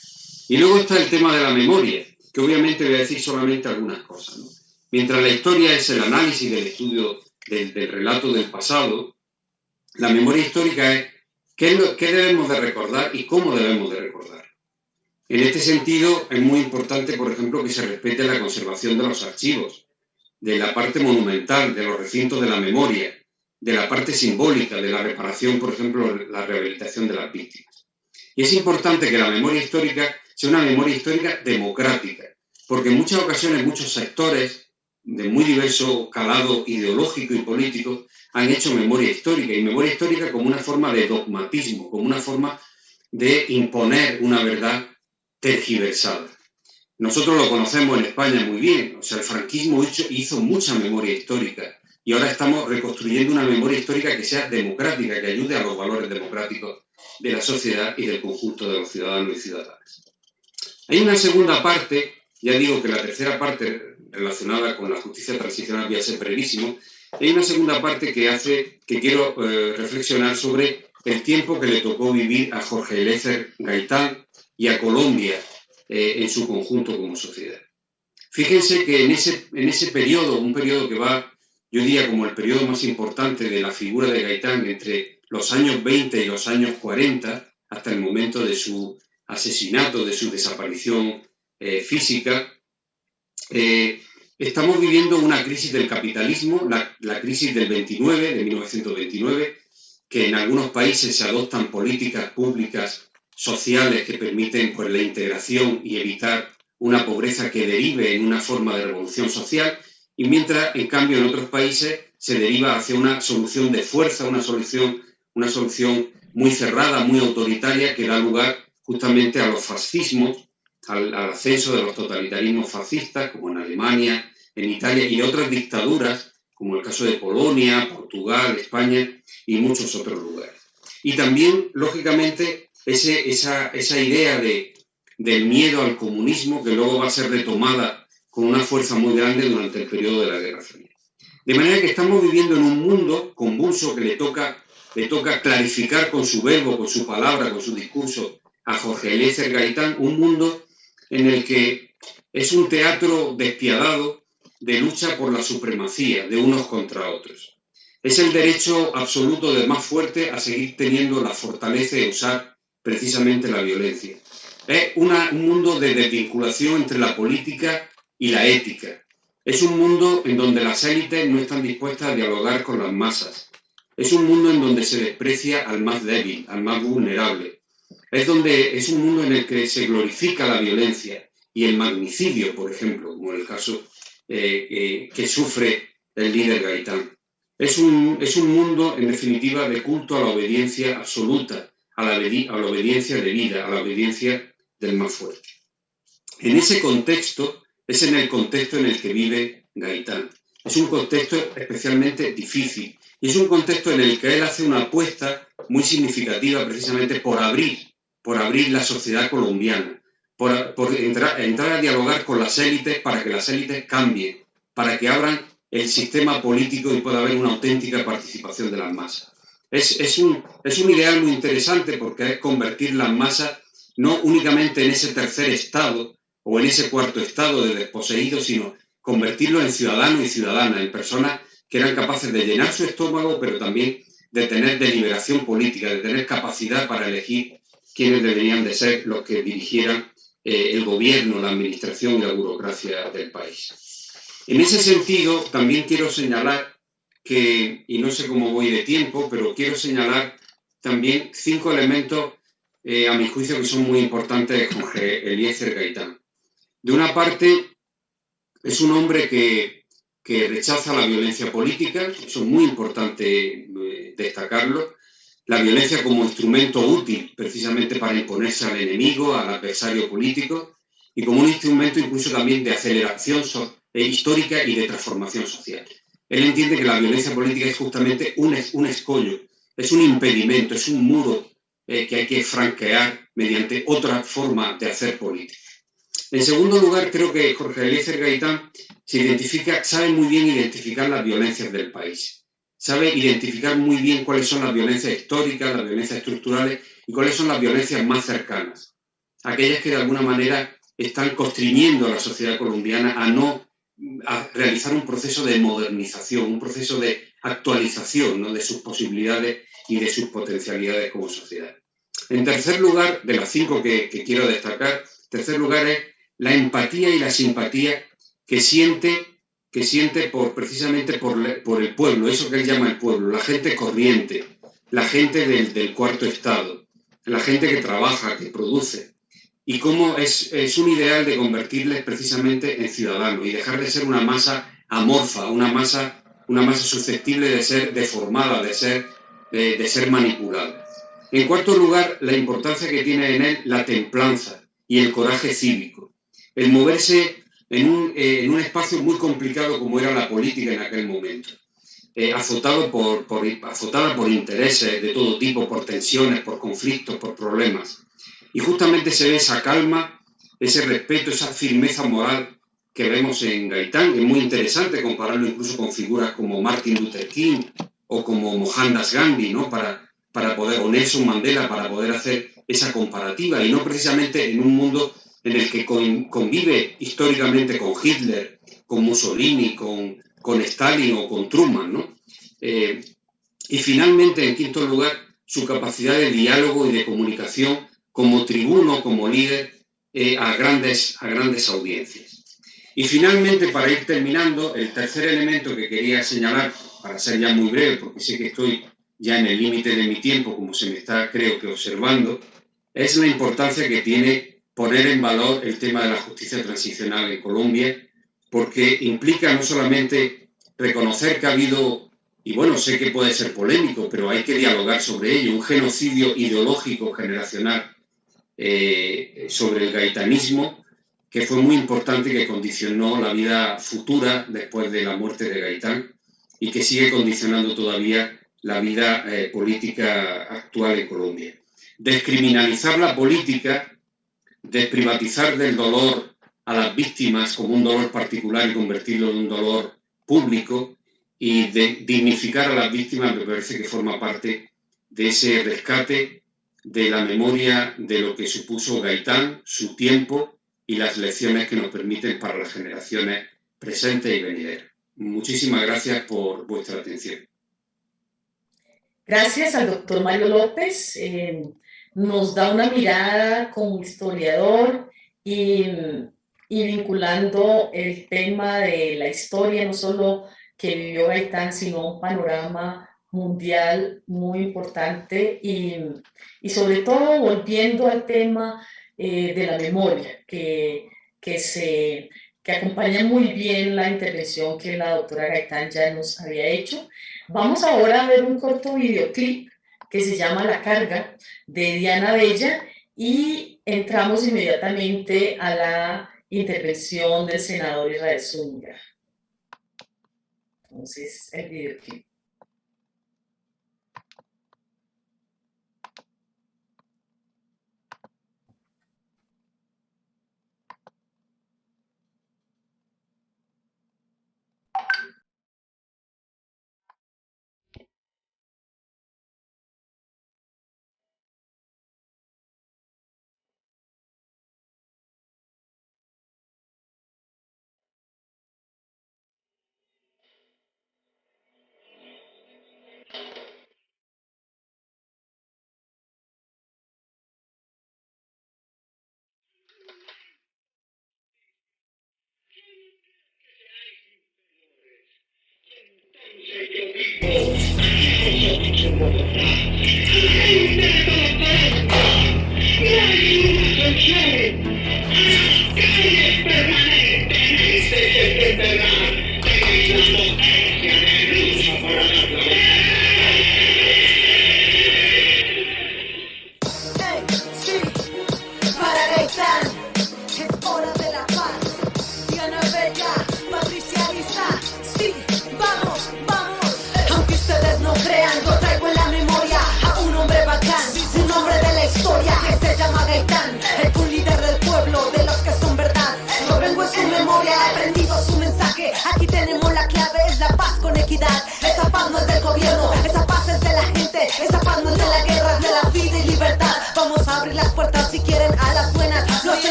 Speaker 3: Y luego está el tema de la memoria, que obviamente voy a decir solamente algunas cosas, ¿no? Mientras la historia es el análisis del estudio del relato del pasado, la memoria histórica es ¿qué debemos de recordar y cómo debemos de recordar? En este sentido, es muy importante, por ejemplo, que se respete la conservación de los archivos, de la parte monumental, de los recintos de la memoria, de la parte simbólica, de la reparación, por ejemplo, la rehabilitación de las víctimas. Y es importante que la memoria histórica sea una memoria histórica democrática, porque en muchas ocasiones muchos sectores de muy diverso calado ideológico y político han hecho memoria histórica, y memoria histórica como una forma de dogmatismo, como una forma de imponer una verdad tergiversada. Nosotros lo conocemos en España muy bien, o sea, el franquismo hizo mucha memoria histórica y ahora estamos reconstruyendo una memoria histórica que sea democrática, que ayude a los valores democráticos de la sociedad y del conjunto de los ciudadanos y ciudadanas. Hay una segunda parte, ya digo que la tercera parte relacionada con la justicia transicional voy a ser brevísimo. Hay una segunda parte que quiero reflexionar sobre el tiempo que le tocó vivir a Jorge Eliezer Gaitán y a Colombia en su conjunto como sociedad. Fíjense que en ese periodo, un periodo que va, yo diría, como el periodo más importante de la figura de Gaitán, entre los años 20 y los años 40, hasta el momento de su asesinato, de su desaparición física, estamos viviendo una crisis del capitalismo, la crisis del 29, de 1929, que en algunos países se adoptan políticas públicas sociales que permiten, pues, la integración y evitar una pobreza que derive en una forma de revolución social, y mientras, en cambio, en otros países se deriva hacia una solución de fuerza, una solución muy cerrada, muy autoritaria, que da lugar justamente a los fascismos, al ascenso de los totalitarismos fascistas, como en Alemania, en Italia y otras dictaduras, como el caso de Polonia, Portugal, España y muchos otros lugares. Y también, lógicamente, esa idea del miedo al comunismo, que luego va a ser retomada con una fuerza muy grande durante el periodo de la Guerra Fría. De manera que estamos viviendo en un mundo convulso que le toca clarificar con su verbo, con su palabra, con su discurso a Jorge Eliezer Gaitán, un mundo en el que es un teatro despiadado de lucha por la supremacía de unos contra otros. Es el derecho absoluto del más fuerte a seguir teniendo la fortaleza de usar precisamente la violencia. Es un mundo de desvinculación entre la política y la ética. Es un mundo en donde las élites no están dispuestas a dialogar con las masas. Es un mundo en donde se desprecia al más débil, al más vulnerable. Es un mundo en el que se glorifica la violencia y el magnicidio, por ejemplo, como en el caso que sufre el líder Gaitán. Es un mundo, en definitiva, de culto a la obediencia absoluta, a la obediencia debida, a la obediencia del más fuerte. En ese contexto, es en el contexto en el que vive Gaitán. Es un contexto especialmente difícil y es un contexto en el que él hace una apuesta muy significativa precisamente por abrir la sociedad colombiana, por entrar a dialogar con las élites para que las élites cambien, para que abran el sistema político y pueda haber una auténtica participación de las masas. Es un ideal muy interesante porque es convertir las masas no únicamente en ese tercer estado o en ese cuarto estado de desposeídos, sino convertirlo en ciudadanos y ciudadanas, en personas que eran capaces de llenar su estómago, pero también de tener deliberación política, de tener capacidad para elegir quiénes deberían de ser los que dirigieran el gobierno, la administración y la burocracia del país. En ese sentido, también quiero señalar que, y no sé cómo voy de tiempo, pero quiero señalar también 5 elementos, a mi juicio, que son muy importantes de Jorge Eliezer Gaitán. De una parte, es un hombre que rechaza la violencia política, eso es muy importante destacarlo, la violencia como instrumento útil precisamente para imponerse al enemigo, al adversario político, y como un instrumento incluso también de aceleración histórica y de transformación social. Él entiende que la violencia política es justamente un escollo, es un impedimento, es un muro que hay que franquear mediante otra forma de hacer política. En segundo lugar, creo que Jorge Eliezer Gaitán sabe muy bien identificar las violencias del país, sabe identificar muy bien cuáles son las violencias históricas, las violencias estructurales y cuáles son las violencias más cercanas, aquellas que de alguna manera están constriñendo a la sociedad colombiana a realizar un proceso de modernización, un proceso de actualización, ¿no?, de sus posibilidades y de sus potencialidades como sociedad. En tercer lugar, de las 5 que quiero destacar, tercer lugar es la empatía y la simpatía que siente precisamente por el pueblo, eso que él llama el pueblo, la gente corriente, la gente del cuarto estado, la gente que trabaja, que produce, y cómo es un ideal de convertirles precisamente en ciudadanos y dejar de ser una masa amorfa, una masa susceptible de ser deformada, de ser manipulada. En cuarto lugar, la importancia que tiene en él la templanza y el coraje cívico, el moverse en un espacio muy complicado como era la política en aquel momento, azotada por intereses de todo tipo, por tensiones, por conflictos, por problemas. Y justamente se ve esa calma, ese respeto, esa firmeza moral que vemos en Gaitán. Es muy interesante compararlo incluso con figuras como Martin Luther King o como Mohandas Gandhi, ¿no?, o Nelson Mandela, para poder hacer esa comparativa, y no precisamente en un mundo en el que convive históricamente con Hitler, con Mussolini, con Stalin o con Truman, ¿no? Y finalmente, en quinto lugar, su capacidad de diálogo y de comunicación como tribuno, como líder a grandes audiencias. Y finalmente, para ir terminando, el tercer elemento que quería señalar, para ser ya muy breve, porque sé que estoy ya en el límite de mi tiempo, como se me está, creo que, observando, es la importancia que tiene poner en valor el tema de la justicia transicional en Colombia, porque implica no solamente reconocer que ha habido, y bueno, sé que puede ser polémico, pero hay que dialogar sobre ello, un genocidio ideológico generacional sobre el gaitanismo, que fue muy importante y que condicionó la vida futura después de la muerte de Gaitán y que sigue condicionando todavía la vida política actual en Colombia. Descriminalizar la política, desprivatizar del dolor a las víctimas como un dolor particular y convertirlo en un dolor público, y de dignificar a las víctimas me parece que forma parte de ese rescate de la memoria de lo que supuso Gaitán, su tiempo y las lecciones que nos permiten para las generaciones presentes y venideras. Muchísimas gracias por vuestra atención.
Speaker 1: Gracias al doctor Mario López. Nos da una mirada como historiador y vinculando el tema de la historia, no solo que vivió Gaitán, sino un panorama mundial muy importante y sobre todo volviendo al tema de la memoria, que acompaña muy bien la intervención que la doctora Gaitán ya nos había hecho. Vamos ahora a ver un corto videoclip que se llama La Carga, de Diana Bella, y entramos inmediatamente a la intervención del senador Israel Zúñiga. Entonces, el videoclip.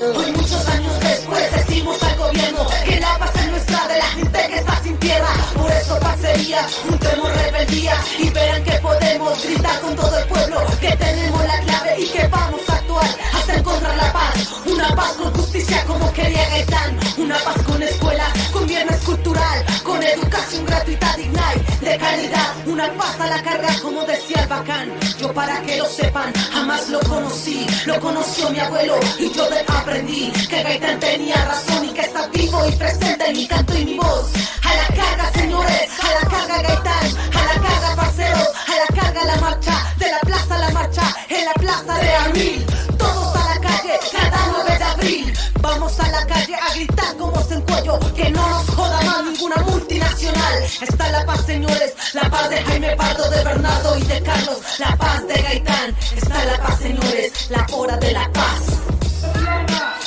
Speaker 4: Hoy, muchos años después, decimos al gobierno que la paz es nuestra, de la gente que está sin tierra. Por eso pasería, juntemos rebeldía y verán que podemos gritar con todo el pueblo que tenemos la clave y que vamos a actuar hasta encontrar la paz. Una paz con justicia como quería Gaitán, una paz con escuelas, con viernes cultural, con educación gratuita, digna y de calidad. Una paz a la carga como decía el bacán. Yo, para que lo sepan, jamás lo conocí, lo conoció mi abuelo y yo de aprendí que Gaitán tenía razón y que está vivo y presente en mi canto y mi voz. A la carga, señores, a la carga Gaitán, a la carga, parceros, a la carga la marcha, de la plaza a la marcha, en la plaza de Abril. Todos a la calle, cada 9 de abril. Vamos a la calle a gritar como se encuello, que no nos joda más ninguna multinacional. Está la paz, señores, la paz de Jaime Pardo, de Bernardo y de Carlos, la paz de Gaitán. Está la paz, señores, la hora de la paz.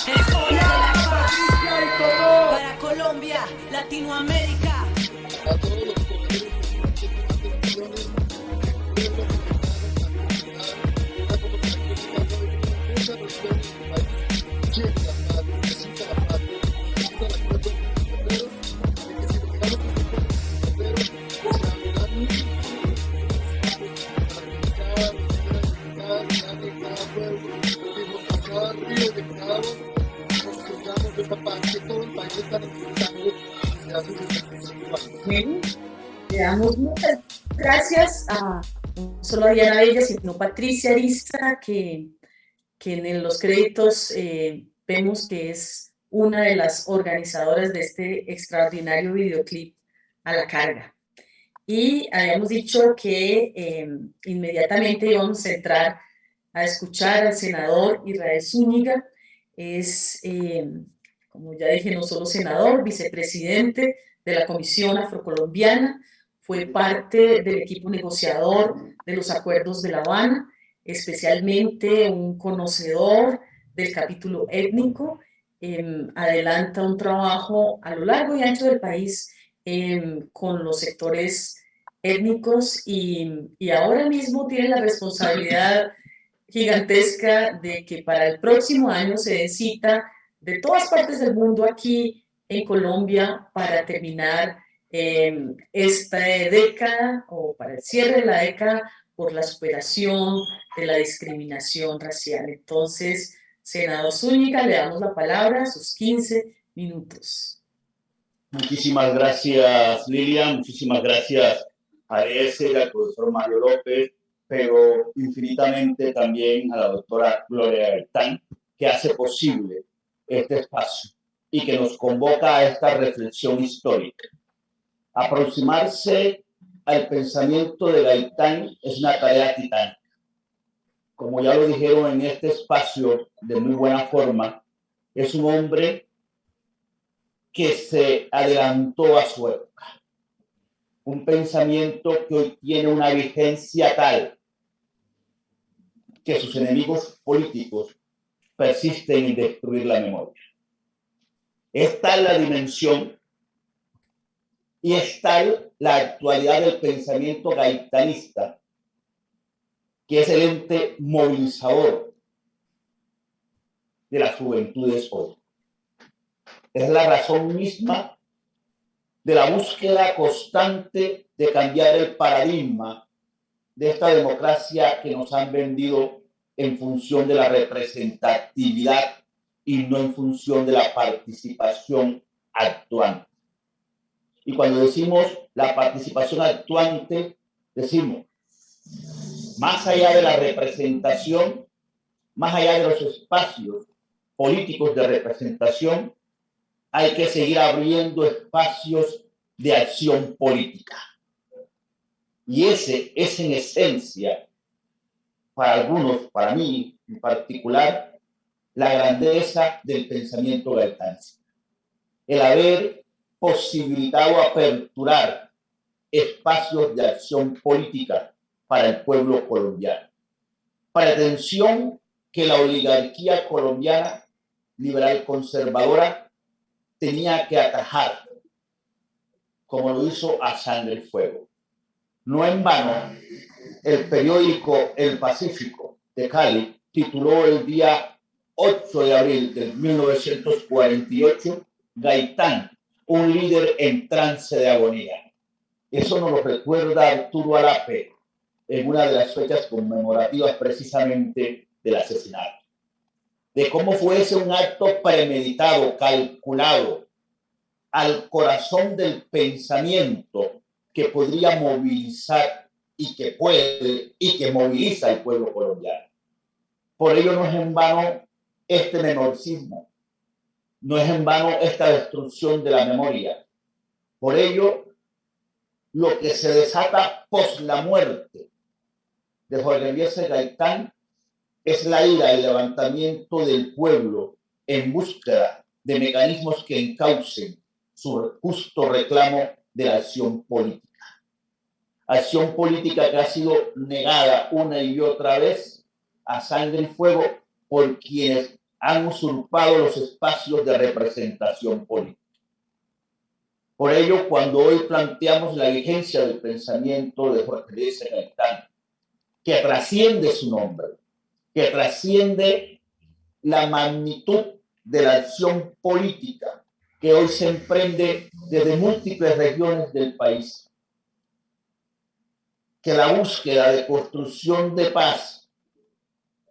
Speaker 4: Es hora de la paz para Colombia, Latinoamérica.
Speaker 5: A todos los
Speaker 1: Bueno, le damos muchas gracias a no solo a Diana Bella, sino a Patricia Arista, que en los créditos vemos que es una de las organizadoras de este extraordinario videoclip a la carga. Y habíamos dicho que inmediatamente íbamos a entrar a escuchar al senador Israel Zúñiga. Es, como ya dije, no solo senador, vicepresidente de la Comisión Afrocolombiana, fue parte del equipo negociador de los acuerdos de La Habana, especialmente un conocedor del capítulo étnico, adelanta un trabajo a lo largo y ancho del país con los sectores étnicos y ahora mismo tiene la responsabilidad gigantesca de que para el próximo año se den cita de todas partes del mundo aquí en Colombia para terminar esta década o para el cierre de la década por la superación de la discriminación racial. Entonces, senador Zúñiga, le damos la palabra a sus 15 minutos.
Speaker 5: Muchísimas gracias, Lilian. Muchísimas gracias a ese, al profesor Mario López, pero infinitamente también a la doctora Gloria Gaitán, que hace posible este espacio y que nos convoca a esta reflexión histórica. Aproximarse al pensamiento de Gaitán es una tarea titánica. Como ya lo dijeron en este espacio de muy buena forma, es un hombre que se adelantó a su época. Un pensamiento que hoy tiene una vigencia tal que sus enemigos políticos persisten en destruir la memoria. Es tal la dimensión y es tal la actualidad del pensamiento gaitanista que es el ente movilizador de las juventudes hoy. Es la razón misma de la búsqueda constante de cambiar el paradigma de esta democracia que nos han vendido en función de la representatividad y no en función de la participación actuante. Y cuando decimos la participación actuante, decimos, más allá de la representación, más allá de los espacios políticos de representación, hay que seguir abriendo espacios de acción política. Y ese es en esencia, para algunos, para mí en particular, la grandeza del pensamiento gaitánista. El haber posibilitado aperturar espacios de acción política para el pueblo colombiano. Pretensión que la oligarquía colombiana liberal conservadora tenía que atajar, como lo hizo a sangre y fuego. No en vano, el periódico El Pacífico de Cali tituló el día 8 de abril de 1948, Gaitán, un líder en trance de agonía. Eso nos lo recuerda Arturo Alape en una de las fechas conmemorativas precisamente del asesinato. De cómo fuese un acto premeditado, calculado, al corazón del pensamiento que podría movilizar y que puede y que moviliza al pueblo colombiano. Por ello no es en vano este menorcismo, no es en vano esta destrucción de la memoria. Por ello, lo que se desata pos la muerte de Jorge Eliezer Gaitán es la ira, el levantamiento del pueblo en búsqueda de mecanismos que encaucen su justo reclamo de la acción política. Acción política que ha sido negada una y otra vez a sangre y fuego por quienes han usurpado los espacios de representación política. Por ello, cuando hoy planteamos la vigencia del pensamiento de Jorge Eliezer Gaitán, que trasciende su nombre, que trasciende la magnitud de la acción política que hoy se emprende desde múltiples regiones del país, que la búsqueda de construcción de paz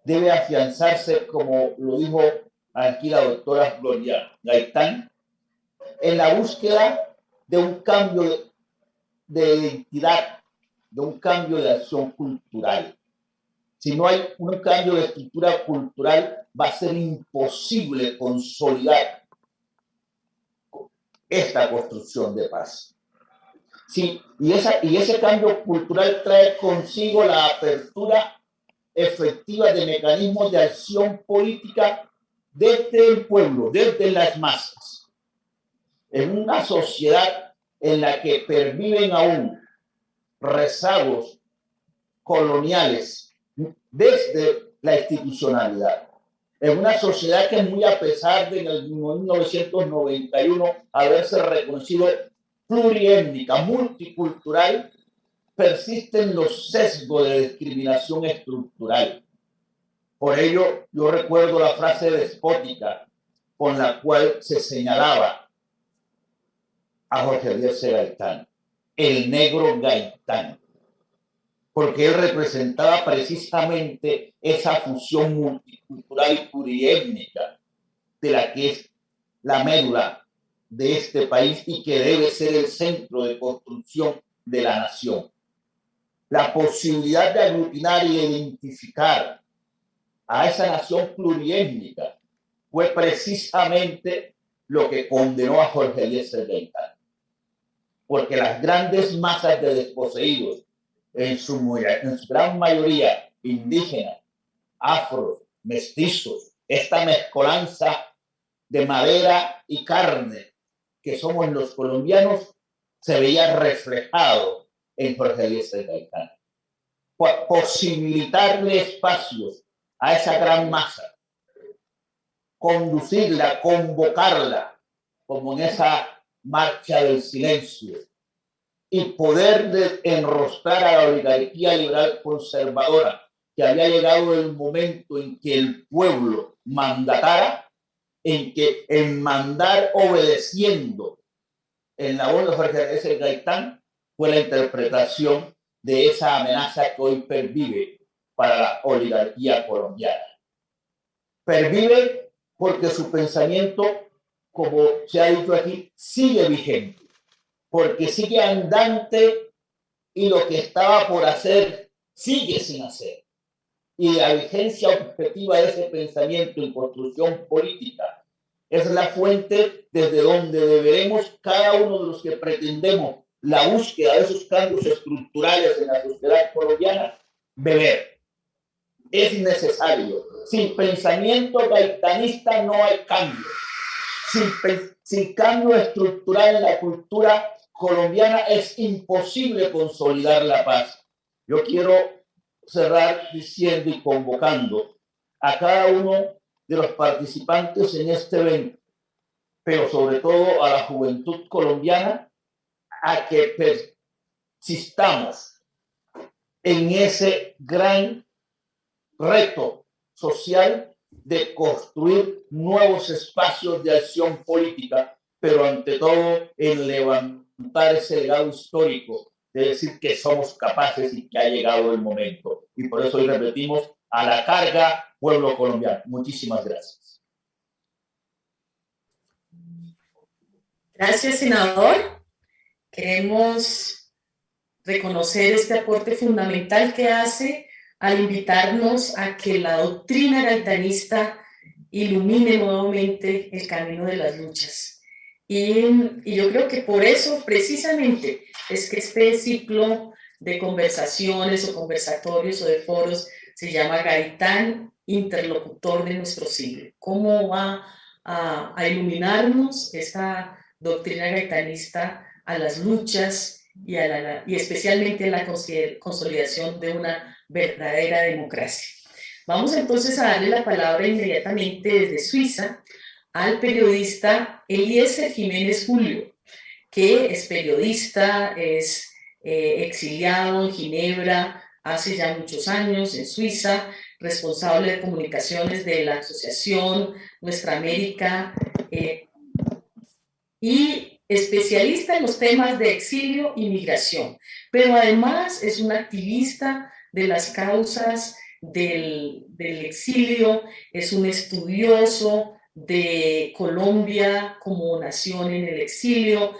Speaker 5: debe afianzarse, como lo dijo aquí la doctora Gloria Gaitán, en la búsqueda de un cambio de identidad, de un cambio de acción cultural. Si no hay un cambio de estructura cultural, va a ser imposible consolidar esta construcción de paz. Sí, y ese cambio cultural trae consigo la apertura efectiva de mecanismos de acción política desde el pueblo, desde las masas. En una sociedad en la que perviven aún rezagos coloniales desde la institucionalidad. En una sociedad que muy a pesar de en el 1991 haberse reconocido pluriétnica, multicultural, persisten los sesgos de discriminación estructural. Por ello, yo recuerdo la frase despótica con la cual se señalaba a Jorge Eliezer C. Gaitán, el negro Gaitán, porque él representaba precisamente esa fusión multicultural y pluriétnica de la que es la médula de este país y que debe ser el centro de construcción de la nación. La posibilidad de aglutinar y identificar a esa nación pluriétnica fue precisamente lo que condenó a Jorge Eliezer Gaitán, porque las grandes masas de desposeídos, en su gran mayoría indígenas, afros, mestizos, esta mezcolanza de madera y carne que somos los colombianos, se veía reflejado en Jorge Eliezer Gaitán. Posibilitarle espacios a esa gran masa, conducirla, convocarla, como en esa marcha del silencio, y poder enrostrar a la oligarquía liberal conservadora, que había llegado el momento en que el pueblo mandatara, en mandar obedeciendo en la voz de Jorge Eliezer Gaitán, fue la interpretación de esa amenaza que hoy pervive para la oligarquía colombiana. Pervive porque su pensamiento, como se ha dicho aquí, sigue vigente, porque sigue andante y lo que estaba por hacer sigue sin hacer. Y la vigencia objetiva de ese pensamiento en construcción política es la fuente desde donde deberemos cada uno de los que pretendemos la búsqueda de esos cambios estructurales en la sociedad colombiana, beber. Es necesario. Sin pensamiento gaitanista no hay cambio. Sin cambio estructural en la cultura colombiana es imposible consolidar la paz. Yo quiero cerrar diciendo y convocando a cada uno de los participantes en este evento, pero sobre todo a la juventud colombiana, a que persistamos en ese gran reto social de construir nuevos espacios de acción política, pero ante todo en levantar ese legado histórico de decir que somos capaces y que ha llegado el momento. Y por eso hoy repetimos, a la carga, pueblo colombiano. Muchísimas gracias.
Speaker 1: Gracias, senador. Queremos reconocer este aporte fundamental que hace al invitarnos a que la doctrina gaitanista ilumine nuevamente el camino de las luchas. Y yo creo que por eso, precisamente, es que este ciclo de conversaciones o conversatorios o de foros se llama Gaitán, interlocutor de nuestro siglo. ¿Cómo va a iluminarnos esta doctrina gaitanista a las luchas y especialmente a la consolidación de una verdadera democracia? Vamos entonces a darle la palabra inmediatamente desde Suiza al periodista Eliezer Jiménez Julio, que es periodista, es exiliado en Ginebra hace ya muchos años, en Suiza, responsable de comunicaciones de la Asociación Nuestra América y especialista en los temas de exilio y migración, pero además es un activista de las causas del exilio, es un estudioso de Colombia como nación en el exilio.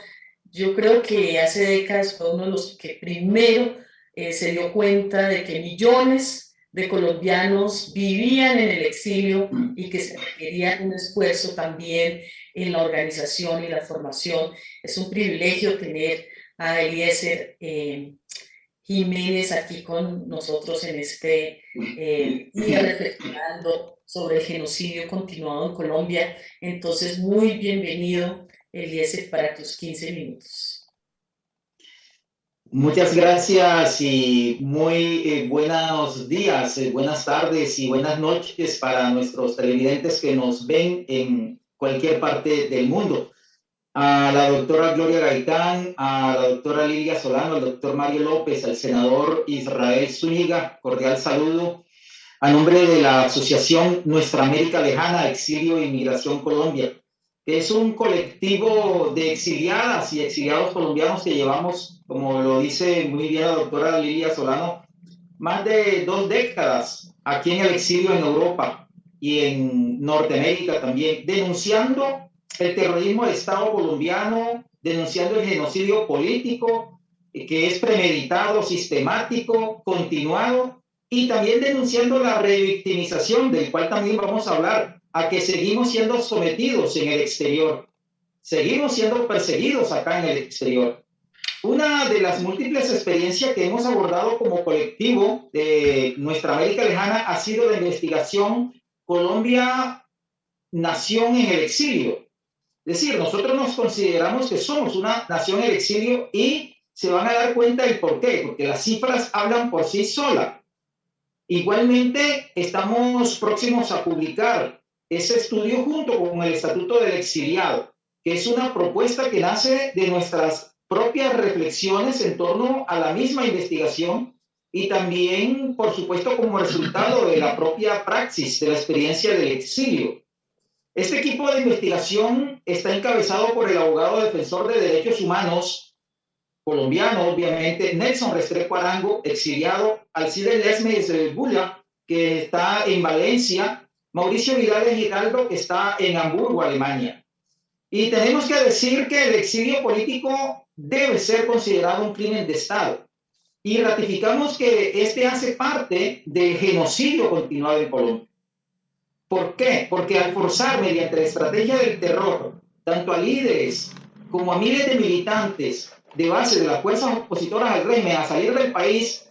Speaker 1: Yo creo que hace décadas fue uno de los que primero se dio cuenta de que millones de colombianos vivían en el exilio y que se requería un esfuerzo también en la organización y la formación. Es un privilegio tener a Eliezer Jiménez aquí con nosotros en este día reflexionando sobre el genocidio continuado en Colombia. Entonces, muy bienvenido, Eliezer, para tus 15 minutos.
Speaker 6: Muchas gracias y muy buenos días, buenas tardes y buenas noches para nuestros televidentes que nos ven en cualquier parte del mundo. A la doctora Gloria Gaitán, a la doctora Lilia Solano, al doctor Mario López, al senador Israel Zúñiga, cordial saludo. A nombre de la Asociación Nuestra América Lejana, Exilio e Inmigración Colombia, que es un colectivo de exiliadas y exiliados colombianos que llevamos, como lo dice muy bien la doctora Lilia Solano, más de 2 décadas aquí en el exilio en Europa y en Norteamérica también, denunciando el terrorismo del Estado colombiano, denunciando el genocidio político, que es premeditado, sistemático, continuado, y también denunciando la revictimización, del cual también vamos a hablar, a que seguimos siendo sometidos en el exterior, seguimos siendo perseguidos acá en el exterior. Una de las múltiples experiencias que hemos abordado como colectivo de Nuestra América Lejana ha sido la investigación Colombia, nación en el exilio. Es decir, nosotros nos consideramos que somos una nación en el exilio y se van a dar cuenta del por qué, porque las cifras hablan por sí solas. Igualmente, estamos próximos a publicar ese estudio junto con el Estatuto del Exiliado, que es una propuesta que nace de nuestras propias reflexiones en torno a la misma investigación y también, por supuesto, como resultado de la propia praxis de la experiencia del exilio. Este equipo de investigación está encabezado por el abogado defensor de derechos humanos colombiano, obviamente, Nelson Restrepo Arango, exiliado, Alcides Lesmes Bula, que está en Valencia, Mauricio Vidal Giraldo, que está en Hamburgo, Alemania. Y tenemos que decir que el exilio político debe ser considerado un crimen de Estado. Y ratificamos que este hace parte del genocidio continuado en Colombia. ¿Por qué? Porque al forzar mediante la estrategia del terror, tanto a líderes como a miles de militantes de base de las fuerzas opositoras al régimen a salir del país,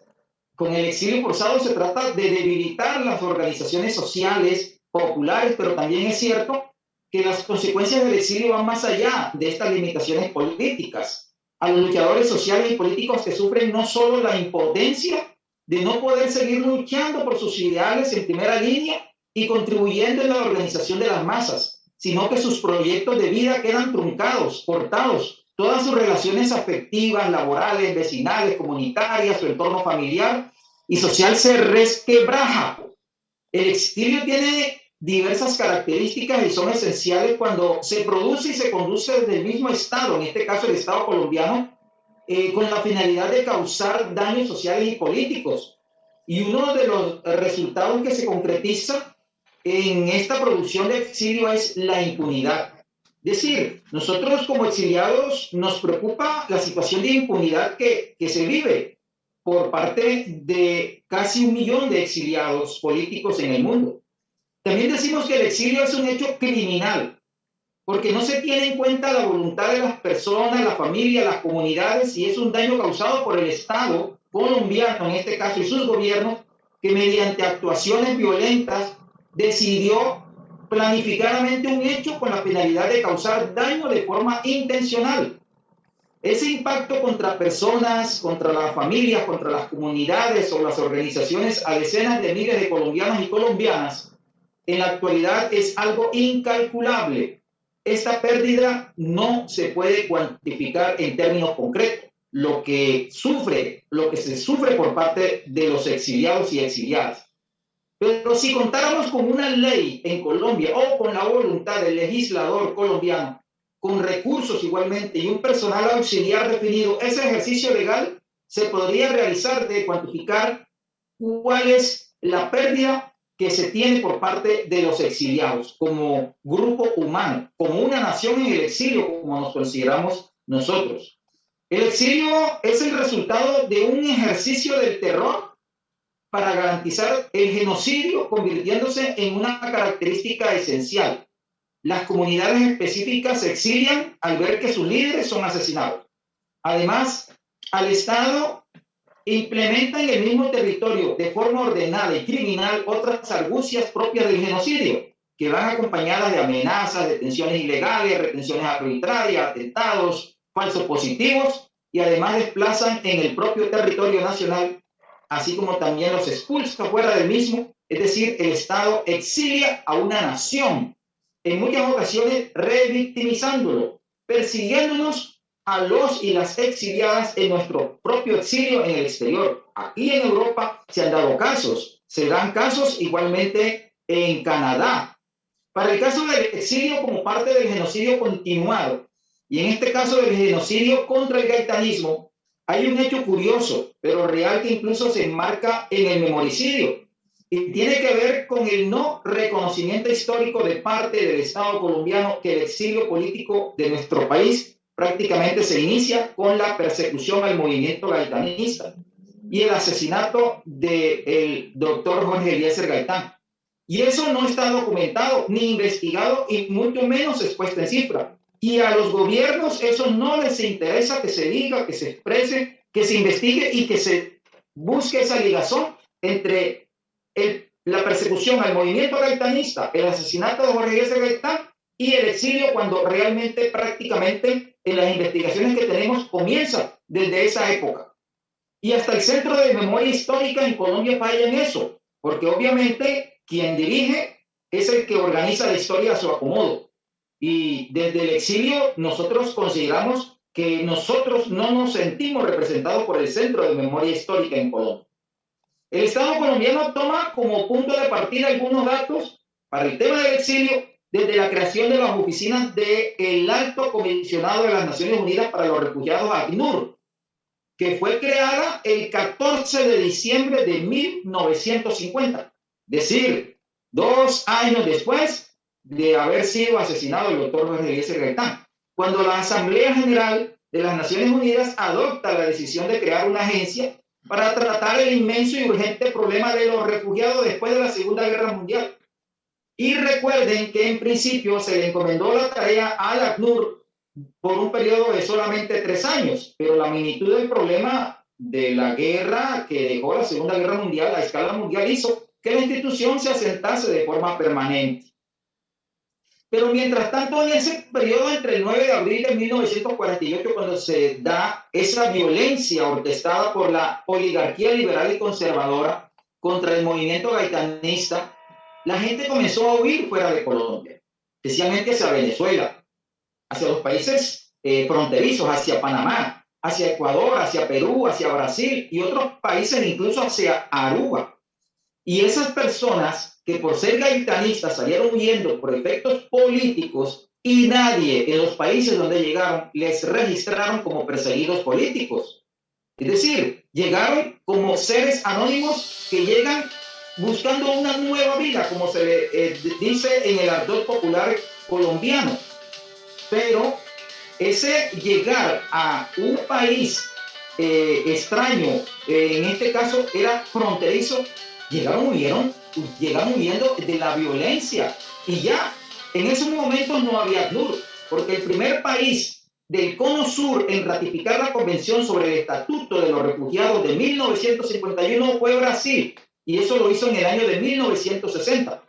Speaker 6: con el exilio forzado se trata de debilitar las organizaciones sociales, populares, pero también es cierto que las consecuencias del exilio van más allá de estas limitaciones políticas. A los luchadores sociales y políticos que sufren no solo la impotencia de no poder seguir luchando por sus ideales en primera línea y contribuyendo en la organización de las masas, sino que sus proyectos de vida quedan truncados, cortados, todas sus relaciones afectivas, laborales, vecinales, comunitarias, su entorno familiar y social se resquebraja. El exilio tiene diversas características y son esenciales cuando se produce y se conduce desde el mismo Estado, en este caso el Estado colombiano, con la finalidad de causar daños sociales y políticos. Y uno de los resultados que se concretiza en esta producción de exilio es la impunidad. Es decir, nosotros como exiliados nos preocupa la situación de impunidad que se vive por parte de casi 1 millón de exiliados políticos en el mundo. También decimos que el exilio es un hecho criminal, porque no se tiene en cuenta la voluntad de las personas, la familia, las comunidades, y es un daño causado por el Estado colombiano, en este caso, y sus gobiernos, que mediante actuaciones violentas decidió planificadamente un hecho con la finalidad de causar daño de forma intencional. Ese impacto contra personas, contra las familias, contra las comunidades o las organizaciones a decenas de miles de colombianos y colombianas en la actualidad es algo incalculable. Esta pérdida no se puede cuantificar en términos concretos. Lo que se sufre por parte de los exiliados y exiliadas. Pero si contáramos con una ley en Colombia o con la voluntad del legislador colombiano, con recursos igualmente y un personal auxiliar definido, ese ejercicio legal se podría realizar de cuantificar cuál es la pérdida que se tiene por parte de los exiliados como grupo humano, como una nación en el exilio, como nos consideramos nosotros. El exilio es el resultado de un ejercicio del terror para garantizar el genocidio, convirtiéndose en una característica esencial. Las comunidades específicas se exilian al ver que sus líderes son asesinados. Además, al Estado implementa en el mismo territorio de forma ordenada y criminal otras argucias propias del genocidio, que van acompañadas de amenazas, detenciones ilegales, retenciones arbitrarias, atentados, falsos positivos, y además desplazan en el propio territorio nacional, así como también los expulsa fuera del mismo, es decir, el Estado exilia a una nación, en muchas ocasiones revictimizándolo, persiguiéndonos a los y las exiliadas en nuestro propio exilio en el exterior. Aquí en Europa se han dado casos, se dan casos igualmente en Canadá. Para el caso del exilio como parte del genocidio continuado, y en este caso del genocidio contra el gaitanismo, hay un hecho curioso, pero real, que incluso se enmarca en el memoricidio, y tiene que ver con el no reconocimiento histórico de parte del Estado colombiano que el exilio político de nuestro país prácticamente se inicia con la persecución al movimiento gaitanista y el asesinato del doctor Jorge Eliezer Gaitán. Y eso no está documentado ni investigado y mucho menos expuesto en cifra. Y a los gobiernos eso no les interesa que se diga, que se exprese, que se investigue y que se busque esa ligación entre la persecución al movimiento gaitanista, el asesinato de Jorge Eliezer Gaitán y el exilio, cuando realmente prácticamente en las investigaciones que tenemos comienza desde esa época. Y hasta el Centro de Memoria Histórica en Colombia falla en eso, porque obviamente quien dirige es el que organiza la historia a su acomodo. Y desde el exilio nosotros consideramos que nosotros no nos sentimos representados por el Centro de Memoria Histórica en Colombia. El Estado colombiano toma como punto de partida algunos datos para el tema del exilio desde la creación de las oficinas del Alto Comisionado de las Naciones Unidas para los Refugiados, ACNUR, que fue creada el 14 de diciembre de 1950, es decir, 2 años después de haber sido asesinado el doctor Jorge Eliezer Gaitán, cuando la Asamblea General de las Naciones Unidas adopta la decisión de crear una agencia para tratar el inmenso y urgente problema de los refugiados después de la Segunda Guerra Mundial. Y recuerden que en principio se le encomendó la tarea al ACNUR por un periodo de solamente 3 años, pero la magnitud del problema de la guerra que dejó la Segunda Guerra Mundial a escala mundial hizo que la institución se asentase de forma permanente. Pero mientras tanto, en ese periodo entre el 9 de abril de 1948, cuando se da esa violencia orquestada por la oligarquía liberal y conservadora contra el movimiento gaitanista, la gente comenzó a huir fuera de Colombia, especialmente hacia Venezuela, hacia los países fronterizos, hacia Panamá, hacia Ecuador, hacia Perú, hacia Brasil y otros países, incluso hacia Aruba. Y esas personas que por ser gaitanistas salieron huyendo por efectos políticos, y nadie en los países donde llegaron les registraron como perseguidos políticos. Es decir, llegaron como seres anónimos que llegan buscando una nueva vida, como se le dice en el ardor popular colombiano. Pero ese llegar a un país extraño, en este caso era fronterizo, llegaron huyendo de la violencia. Y ya en esos momentos no había ACNUR, porque el primer país del Cono Sur en ratificar la Convención sobre el Estatuto de los Refugiados de 1951 fue Brasil, y eso lo hizo en el año de 1960.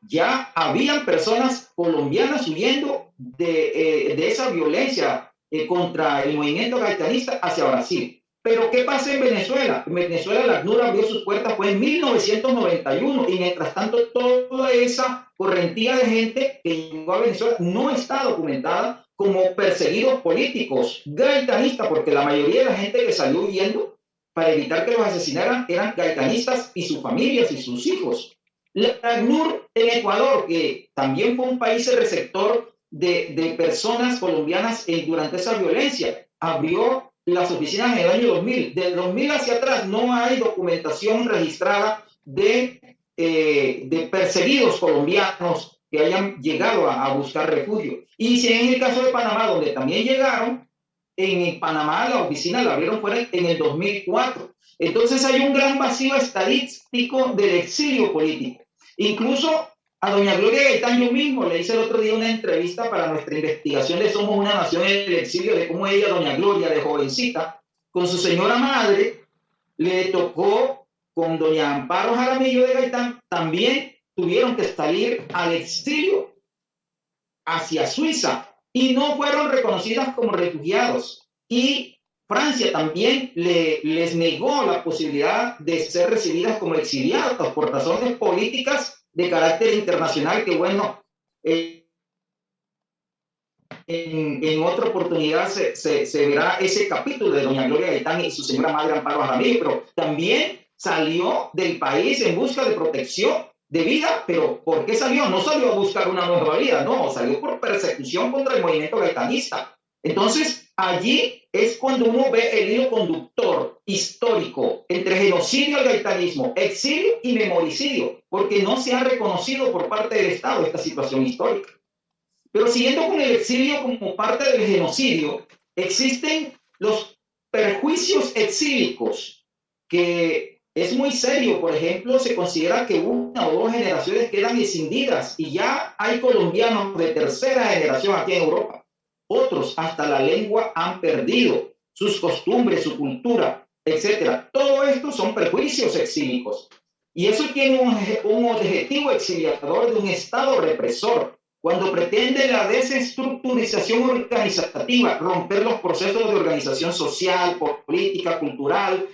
Speaker 6: Ya habían personas colombianas huyendo de esa violencia contra el movimiento gaitanista hacia Brasil. Pero ¿qué pasa en Venezuela? En Venezuela la ACNUR abrió sus puertas fue en 1991, y mientras tanto toda esa correntía de gente que llegó a Venezuela no está documentada como perseguidos políticos gaitanistas, porque la mayoría de la gente que salió huyendo para evitar que los asesinaran eran gaitanistas y sus familias y sus hijos. La ACNUR en Ecuador, que también fue un país receptor de personas colombianas durante esa violencia, abrió las oficinas en el año 2000. Del 2000 hacia atrás no hay documentación registrada de de perseguidos colombianos que hayan llegado a buscar refugio. Y si en el caso de Panamá, donde también llegaron, en Panamá la oficina la abrieron fuera en el 2004. Entonces hay un gran vacío estadístico del exilio político. Incluso a doña Gloria Gaitán yo mismo le hice el otro día una entrevista para nuestra investigación de Somos una Nación en el Exilio, de cómo ella, doña Gloria, de jovencita, con su señora madre, le tocó con doña Amparo Jaramillo de Gaitán, también tuvieron que salir al exilio hacia Suiza y no fueron reconocidas como refugiados. Y Francia también les negó la posibilidad de ser recibidas como exiliados por razones políticas de carácter internacional, que bueno, en otra oportunidad se verá ese capítulo de doña Gloria Gaitán y su señora madre Amparo Jaramillo, pero también salió del país en busca de protección de vida. Pero ¿por qué salió? No salió a buscar una nueva vida, no, salió por persecución contra el movimiento gaitanista. Entonces, allí es cuando uno ve el hilo conductor histórico entre genocidio al gaitanismo, exilio y memoricidio, porque no se ha reconocido por parte del Estado esta situación histórica. Pero siguiendo con el exilio como parte del genocidio, existen los perjuicios exílicos, que es muy serio. Por ejemplo, se considera que una o dos generaciones quedan escindidas y ya hay colombianos de tercera generación aquí en Europa. Otros hasta la lengua han perdido, sus costumbres, su cultura, etc. Todo esto son perjuicios exílicos. Y eso tiene un objetivo exiliador de un Estado represor, cuando pretende la desestructurización organizativa, romper los procesos de organización social, política, cultural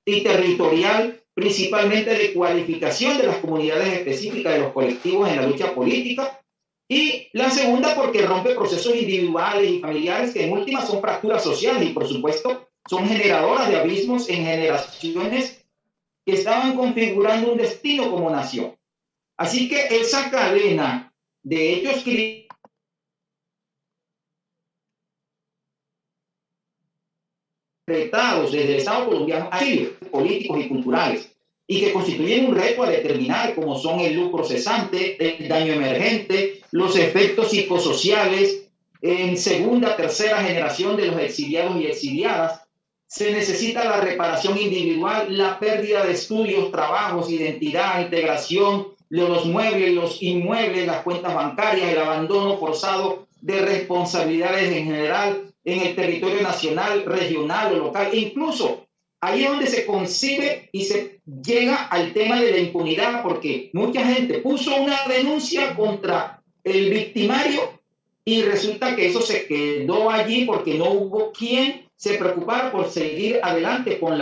Speaker 6: y territorial, principalmente de cualificación de las comunidades específicas de los colectivos en la lucha política. Y la segunda, porque rompe procesos individuales y familiares que en última son fracturas sociales y por supuesto son generadoras de abismos en generaciones que estaban configurando un destino como nación. Así que esa cadena de hechos decretados desde el Estado colombiano, políticos y culturales, y que constituyen un reto a determinar, como son el lucro cesante, el daño emergente, los efectos psicosociales en segunda, tercera generación de los exiliados y exiliadas. Se necesita la reparación individual, la pérdida de estudios, trabajos, identidad, integración de los muebles, los inmuebles, las cuentas bancarias, el abandono forzado de responsabilidades en general en el territorio nacional, regional o local. E incluso ahí es donde se concibe y se llega al tema de la impunidad, porque mucha gente puso una denuncia contra el victimario y resulta que eso se quedó allí porque no hubo quien se preocupara por seguir adelante con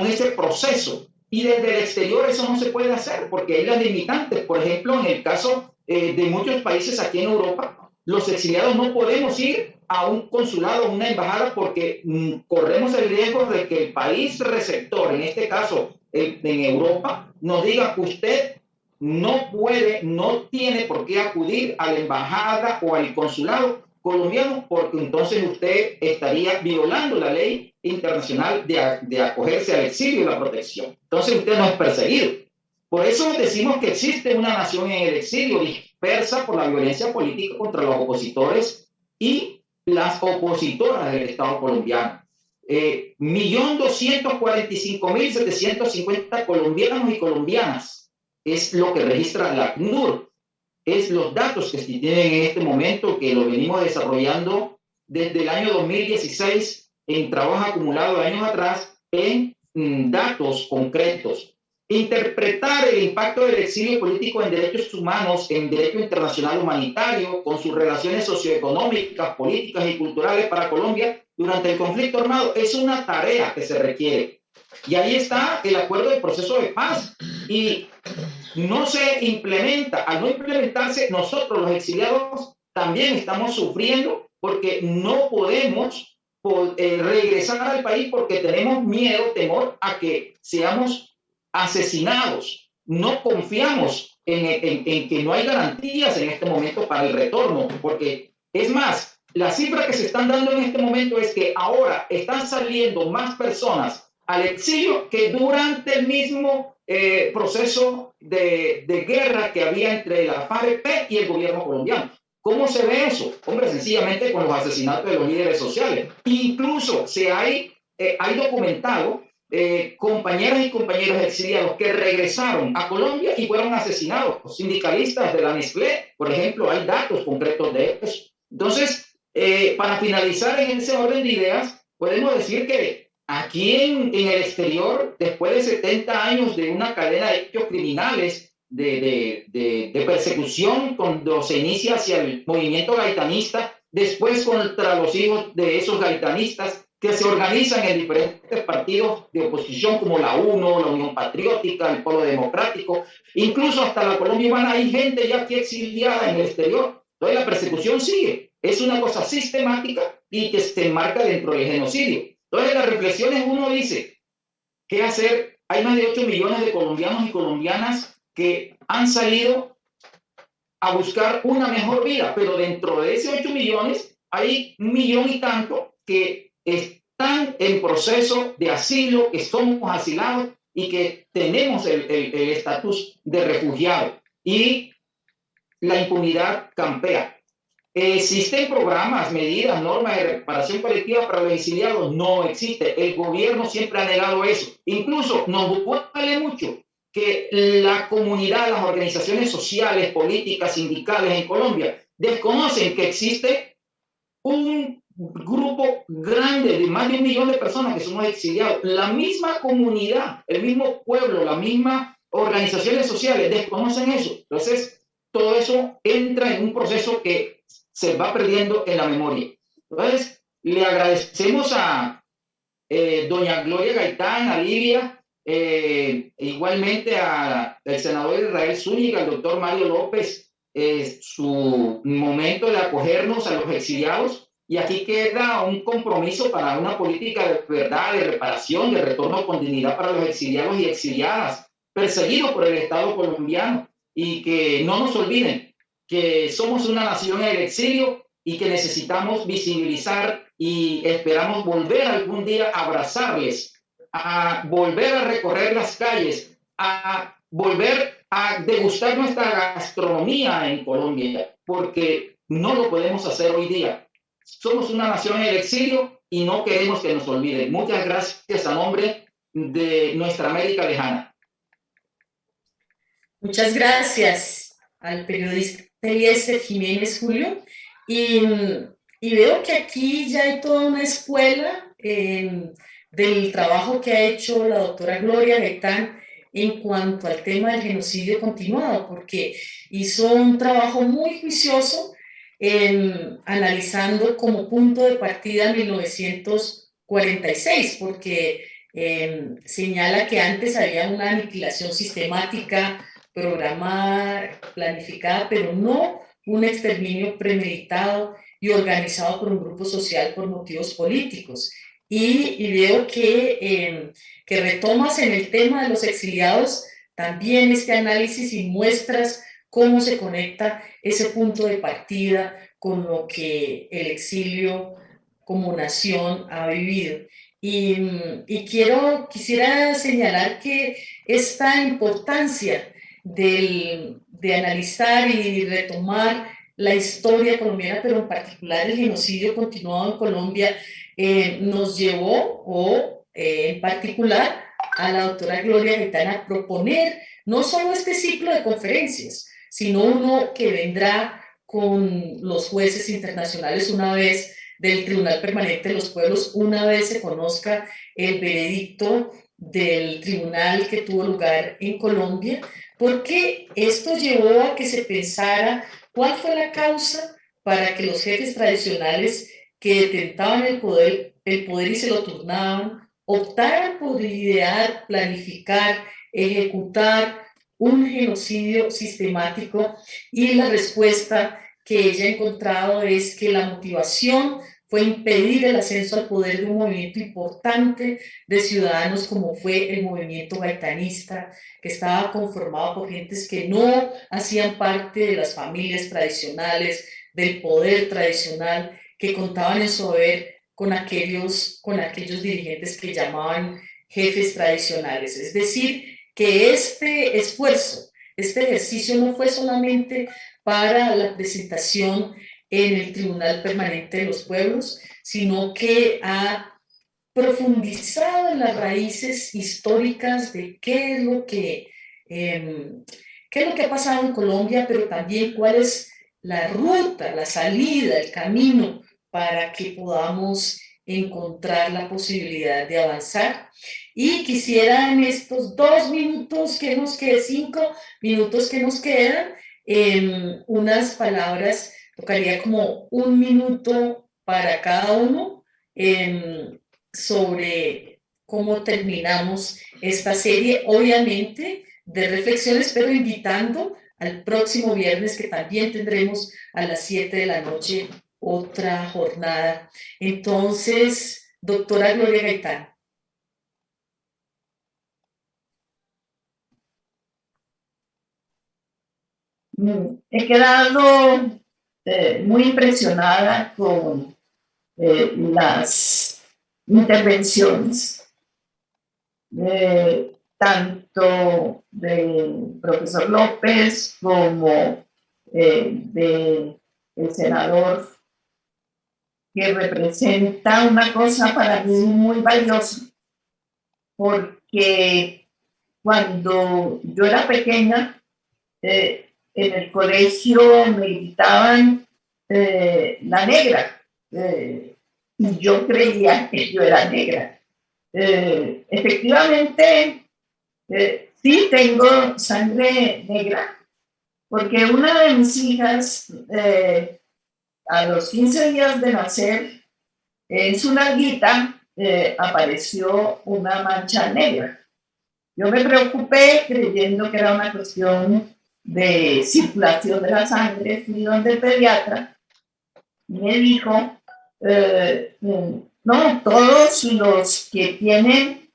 Speaker 6: ese proceso. Y desde el exterior eso no se puede hacer porque hay las limitantes. Por ejemplo, en el caso de muchos países aquí en Europa, los exiliados no podemos ir a un consulado, a una embajada, porque corremos el riesgo de que el país receptor, en este caso en Europa, nos diga que usted no puede, no tiene por qué acudir a la embajada o al consulado colombiano, porque entonces usted estaría violando la ley internacional de acogerse al exilio y la protección. Entonces usted no es perseguido. Por eso decimos que existe una nación en el exilio, dispersa por la violencia política contra los opositores y las opositoras del Estado colombiano. 1.245.750 colombianos y colombianas es lo que registra la ACNUR. Es los datos que se tienen en este momento, que lo venimos desarrollando desde el año 2016 en trabajo acumulado de años atrás en datos concretos. Interpretar el impacto del exilio político en derechos humanos, en derecho internacional humanitario, con sus relaciones socioeconómicas, políticas y culturales para Colombia durante el conflicto armado, es una tarea que se requiere. Y ahí está el acuerdo del proceso de paz. Y no se implementa. Al no implementarse, nosotros los exiliados también estamos sufriendo porque no podemos regresar al país porque tenemos miedo, temor a que seamos asesinados. No confiamos en que no hay garantías en este momento para el retorno, porque es más, la cifra que se están dando en este momento es que ahora están saliendo más personas al exilio que durante el mismo proceso de guerra que había entre la FARC y el gobierno colombiano. ¿Cómo se ve eso? Hombre, sencillamente con los asesinatos de los líderes sociales. Incluso hay documentado compañeras y compañeros exiliados que regresaron a Colombia y fueron asesinados. Sindicalistas de la Nestlé, por ejemplo, hay datos concretos de eso. Entonces, para finalizar en ese orden de ideas, podemos decir que aquí en el exterior, después de 70 años de una cadena de hechos criminales, de persecución cuando se inicia hacia el movimiento gaitanista, después contra los hijos de esos gaitanistas que se organizan en diferentes partidos de oposición como la UNO, la Unión Patriótica, el Polo Democrático, incluso hasta la Colombia Humana. Hay gente ya aquí exiliada en el exterior. Entonces la persecución sigue. Es una cosa sistemática y que se enmarca dentro del genocidio. Entonces las reflexiones, uno dice, ¿qué hacer? Hay más de 8 millones de colombianos y colombianas que han salido a buscar una mejor vida, pero dentro de ese 8 millones hay 1 millón y tanto que están en proceso de asilo, que somos asilados y que tenemos el estatus de refugiado. Y la impunidad campea. ¿Existen programas, medidas, normas de reparación colectiva para los exiliados? No existe. El gobierno siempre ha negado eso. Incluso nos duele mucho que la comunidad, las organizaciones sociales, políticas, sindicales en Colombia desconocen que existe un grupo grande de más de 1 millón de personas que somos exiliados. La misma comunidad, el mismo pueblo, las mismas organizaciones sociales desconocen eso. Entonces, todo eso entra en un proceso que se va perdiendo en la memoria. Entonces, le agradecemos a doña Gloria Gaitán, a Livia, igualmente al senador Israel Zúñiga, al doctor Mario López, su momento de acogernos a los exiliados. Y aquí queda un compromiso para una política de verdad, de reparación, de retorno con dignidad para los exiliados y exiliadas, perseguidos por el Estado colombiano. Y que no nos olviden que somos una nación en el exilio y que necesitamos visibilizar y esperamos volver algún día a abrazarles, a volver a recorrer las calles, a volver a degustar nuestra gastronomía en Colombia, porque no lo podemos hacer hoy día. Somos una nación en el exilio y no queremos que nos olviden. Muchas gracias a nombre de nuestra América lejana.
Speaker 1: Muchas gracias al periodista Eliezer Jiménez, Julio. Y veo que aquí ya hay toda una escuela del trabajo que ha hecho la doctora Gloria Gaitán en cuanto al tema del genocidio continuado, porque hizo un trabajo muy juicioso analizando como punto de partida 1946, porque señala que antes había una aniquilación sistemática, programada, planificada, pero no un exterminio premeditado y organizado por un grupo social por motivos políticos. Y veo que retomas en el tema de los exiliados también este análisis y muestras cómo se conecta ese punto de partida con lo que el exilio como nación ha vivido. Y quisiera señalar que esta importancia de analizar y retomar la historia colombiana, pero en particular el genocidio continuado en Colombia, nos llevó, en particular, a la doctora Gloria Gaitán a proponer no solo este ciclo de conferencias, sino uno que vendrá con los jueces internacionales una vez del Tribunal Permanente de los Pueblos, una vez se conozca el veredicto del tribunal que tuvo lugar en Colombia, porque esto llevó a que se pensara cuál fue la causa para que los jefes tradicionales que detentaban el poder y se lo turnaban, optaran por idear, planificar, ejecutar un genocidio sistemático. Y la respuesta que ella ha encontrado es que la motivación fue impedir el ascenso al poder de un movimiento importante de ciudadanos como fue el movimiento gaitanista, que estaba conformado por gentes que no hacían parte de las familias tradicionales, del poder tradicional, que contaban en su haber con aquellos dirigentes que llamaban jefes tradicionales. Es decir, que este esfuerzo, este ejercicio no fue solamente para la presentación en el Tribunal Permanente de los Pueblos, sino que ha profundizado en las raíces históricas de qué es lo que ha pasado en Colombia, pero también cuál es la ruta, la salida, el camino para que podamos encontrar la posibilidad de avanzar. Y quisiera en estos 2 minutos que nos quedan, 5 minutos que nos quedan, unas palabras, tocaría como 1 minuto para cada uno, sobre cómo terminamos esta serie, obviamente de reflexiones, pero invitando al próximo viernes, que también tendremos a las 7 de la noche otra jornada. Entonces, doctora Gloria Gaitán.
Speaker 2: He quedado muy impresionada con las intervenciones, tanto del profesor López como del senador, que representa una cosa para mí muy valiosa, porque cuando yo era pequeña, en el colegio me gritaban la negra, y yo creía que yo era negra. Efectivamente, sí tengo sangre negra, porque una de mis hijas, a los 15 días de nacer, en su nalguita apareció una mancha negra. Yo me preocupé creyendo que era una cuestión de circulación de la sangre. Fui donde el pediatra y me dijo, no, todos los que tienen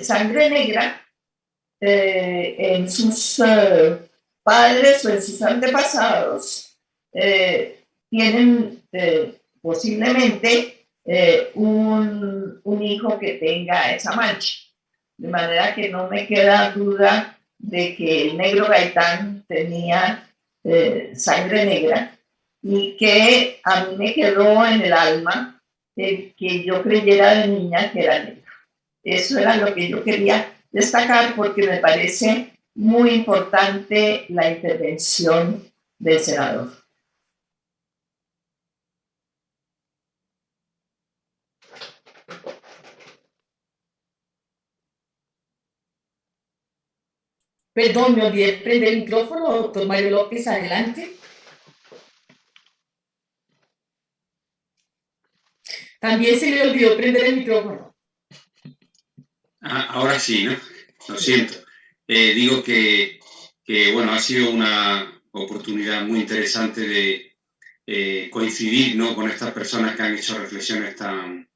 Speaker 2: sangre negra en sus padres o en sus antepasados tienen posiblemente un hijo que tenga esa mancha. De manera que no me queda duda de que el negro Gaitán tenía sangre negra, y que a mí me quedó en el alma el que yo creyera de niña que era negra. Eso era lo que yo quería destacar, porque me parece muy importante la intervención del senador.
Speaker 1: Perdón, me olvidé prender el micrófono, doctor Mario López, adelante. También se le olvidó prender el micrófono.
Speaker 3: Ahora sí, ¿no? Lo siento. Digo que, bueno, ha sido una oportunidad muy interesante de coincidir, ¿no?, con estas personas que han hecho reflexiones tan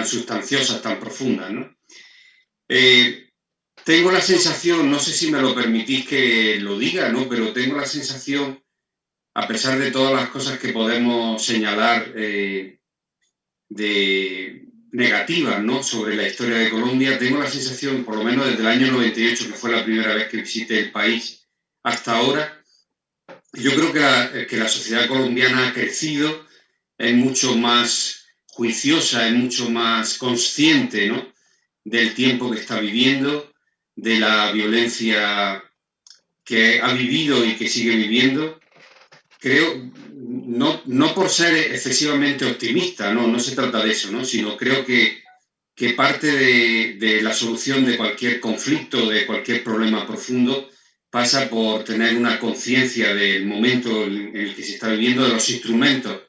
Speaker 3: sustanciosas, tan profundas, ¿no? Tengo la sensación, no sé si me lo permitís que lo diga, ¿no?, pero tengo la sensación, a pesar de todas las cosas que podemos señalar de negativas, ¿no?, sobre la historia de Colombia, tengo la sensación, por lo menos desde el año 98, que fue la primera vez que visité el país, hasta ahora, yo creo que la sociedad colombiana ha crecido, es mucho más juiciosa, es mucho más consciente, ¿no?, del tiempo que está viviendo, de la violencia que ha vivido y que sigue viviendo. Creo, no por ser excesivamente optimista, no se trata de eso, ¿no?, sino creo que parte de la solución de cualquier conflicto, de cualquier problema profundo, pasa por tener una conciencia del momento en el que se está viviendo, de los instrumentos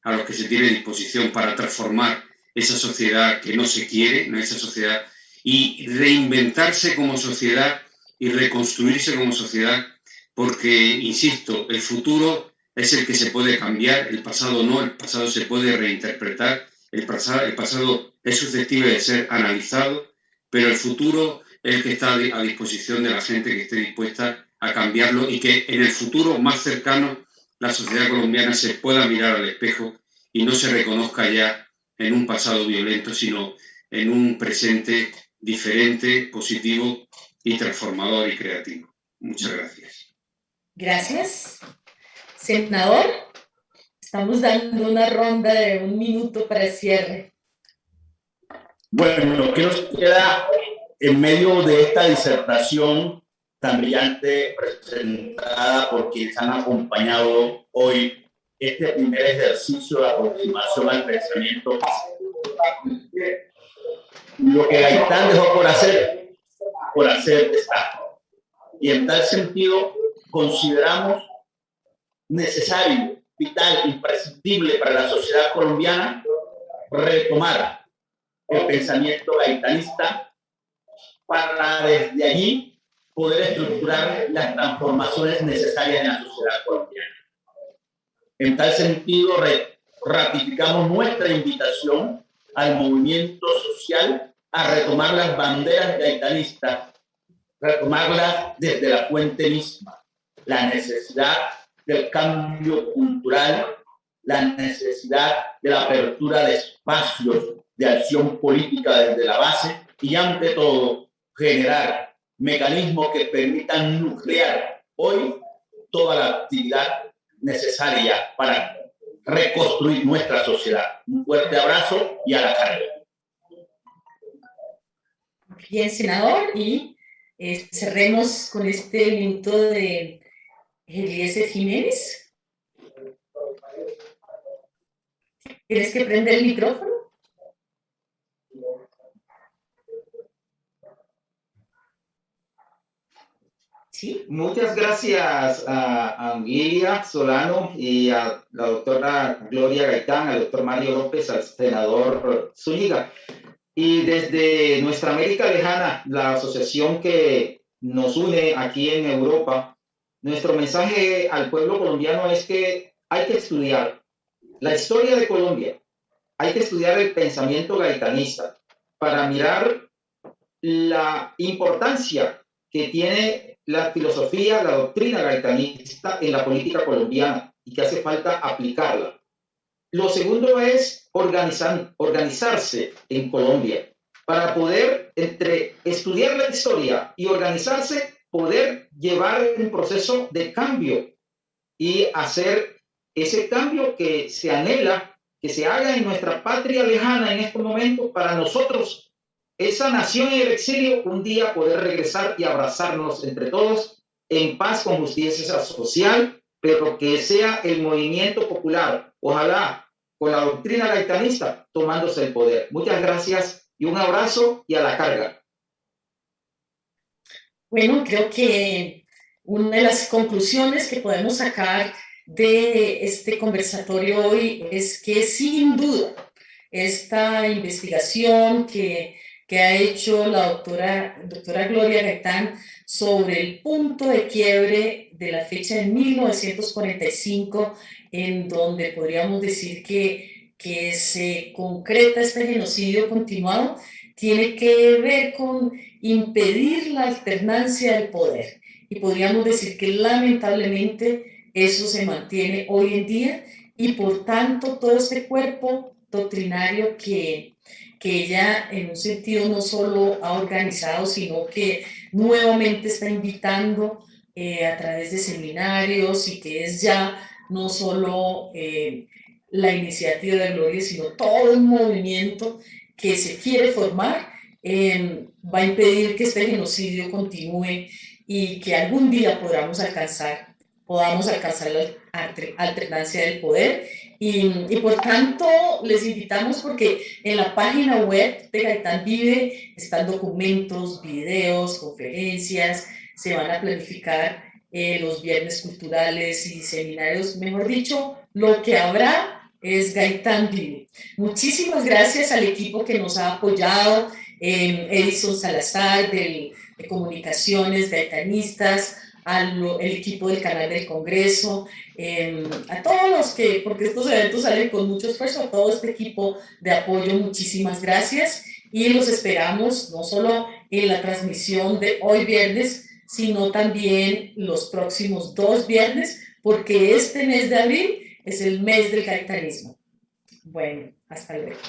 Speaker 3: a los que se tiene disposición para transformar esa sociedad que no se quiere, ¿no?, esa sociedad, y reinventarse como sociedad y reconstruirse como sociedad, porque, insisto, el futuro es el que se puede cambiar, el pasado no, el pasado se puede reinterpretar, el pasado es susceptible de ser analizado, pero el futuro es el que está a disposición de la gente que esté dispuesta a cambiarlo, y que en el futuro más cercano la sociedad colombiana se pueda mirar al espejo y no se reconozca ya en un pasado violento, sino en un presente diferente, positivo y transformador y creativo. Muchas gracias.
Speaker 1: Gracias. Senador, estamos dando una ronda de 1 minuto para el cierre.
Speaker 5: Bueno, lo que nos queda en medio de esta disertación tan brillante presentada por quienes han acompañado hoy este primer ejercicio de aproximación al pensamiento, lo que Gaitán dejó por hacer está. Y en tal sentido consideramos necesario, vital, imprescindible para la sociedad colombiana retomar el pensamiento gaitanista para desde allí poder estructurar las transformaciones necesarias en la sociedad colombiana. En tal sentido, ratificamos nuestra invitación al movimiento social a retomar las banderas gaitanistas, retomarlas desde la fuente misma, la necesidad del cambio cultural, la necesidad de la apertura de espacios de acción política desde la base y, ante todo, generar mecanismos que permitan nuclear hoy toda la actividad necesaria para reconstruir nuestra sociedad. Un fuerte abrazo y a la carga.
Speaker 1: Bien, senador, y cerremos con este minuto de Eliezer Jiménez. ¿Tienes que prender el micrófono? ¿Sí?
Speaker 6: Muchas gracias a Anguilla Solano y a la doctora Gloria Gaitán, al doctor Mario López, al senador Zúñiga. Y desde nuestra América lejana, la asociación que nos une aquí en Europa, nuestro mensaje al pueblo colombiano es que hay que estudiar la historia de Colombia, hay que estudiar el pensamiento gaitanista para mirar la importancia que tiene la filosofía, la doctrina gaitanista en la política colombiana y que hace falta aplicarla. Lo segundo es organizarse en Colombia para poder, entre estudiar la historia y organizarse, poder llevar un proceso de cambio y hacer ese cambio que se anhela, que se haga en nuestra patria lejana en estos momentos para nosotros, esa nación en el exilio, un día poder regresar y abrazarnos entre todos en paz con justicia social, pero que sea el movimiento popular, ojalá con la doctrina gaitanista, tomándose el poder. Muchas gracias y un abrazo y a la carga.
Speaker 1: Bueno, creo que una de las conclusiones que podemos sacar de este conversatorio hoy es que sin duda esta investigación que ha hecho la doctora Gloria Gaitán sobre el punto de quiebre de la fecha de 1945, en donde podríamos decir que se concreta este genocidio continuado, tiene que ver con impedir la alternancia del poder. Y podríamos decir que lamentablemente eso se mantiene hoy en día y por tanto todo este cuerpo doctrinario que ella en un sentido no solo ha organizado, sino que nuevamente está invitando a través de seminarios y que es ya no solo la iniciativa de Gloria, sino todo un movimiento que se quiere formar, va a impedir que este genocidio continúe y que algún día podamos alcanzar la alternancia del poder. Y por tanto, les invitamos porque en la página web de Gaitán Vive están documentos, videos, conferencias, se van a planificar los viernes culturales y seminarios, mejor dicho, lo que habrá es Gaitán Vive. Muchísimas gracias al equipo que nos ha apoyado, Edison Salazar de Comunicaciones Gaitanistas, el equipo del canal del Congreso, a todos los que, porque estos eventos salen con mucho esfuerzo, a todo este equipo de apoyo, muchísimas gracias y los esperamos no solo en la transmisión de hoy viernes, sino también los próximos 2 viernes, porque este mes de abril es el mes del gaitanismo. Bueno, hasta luego.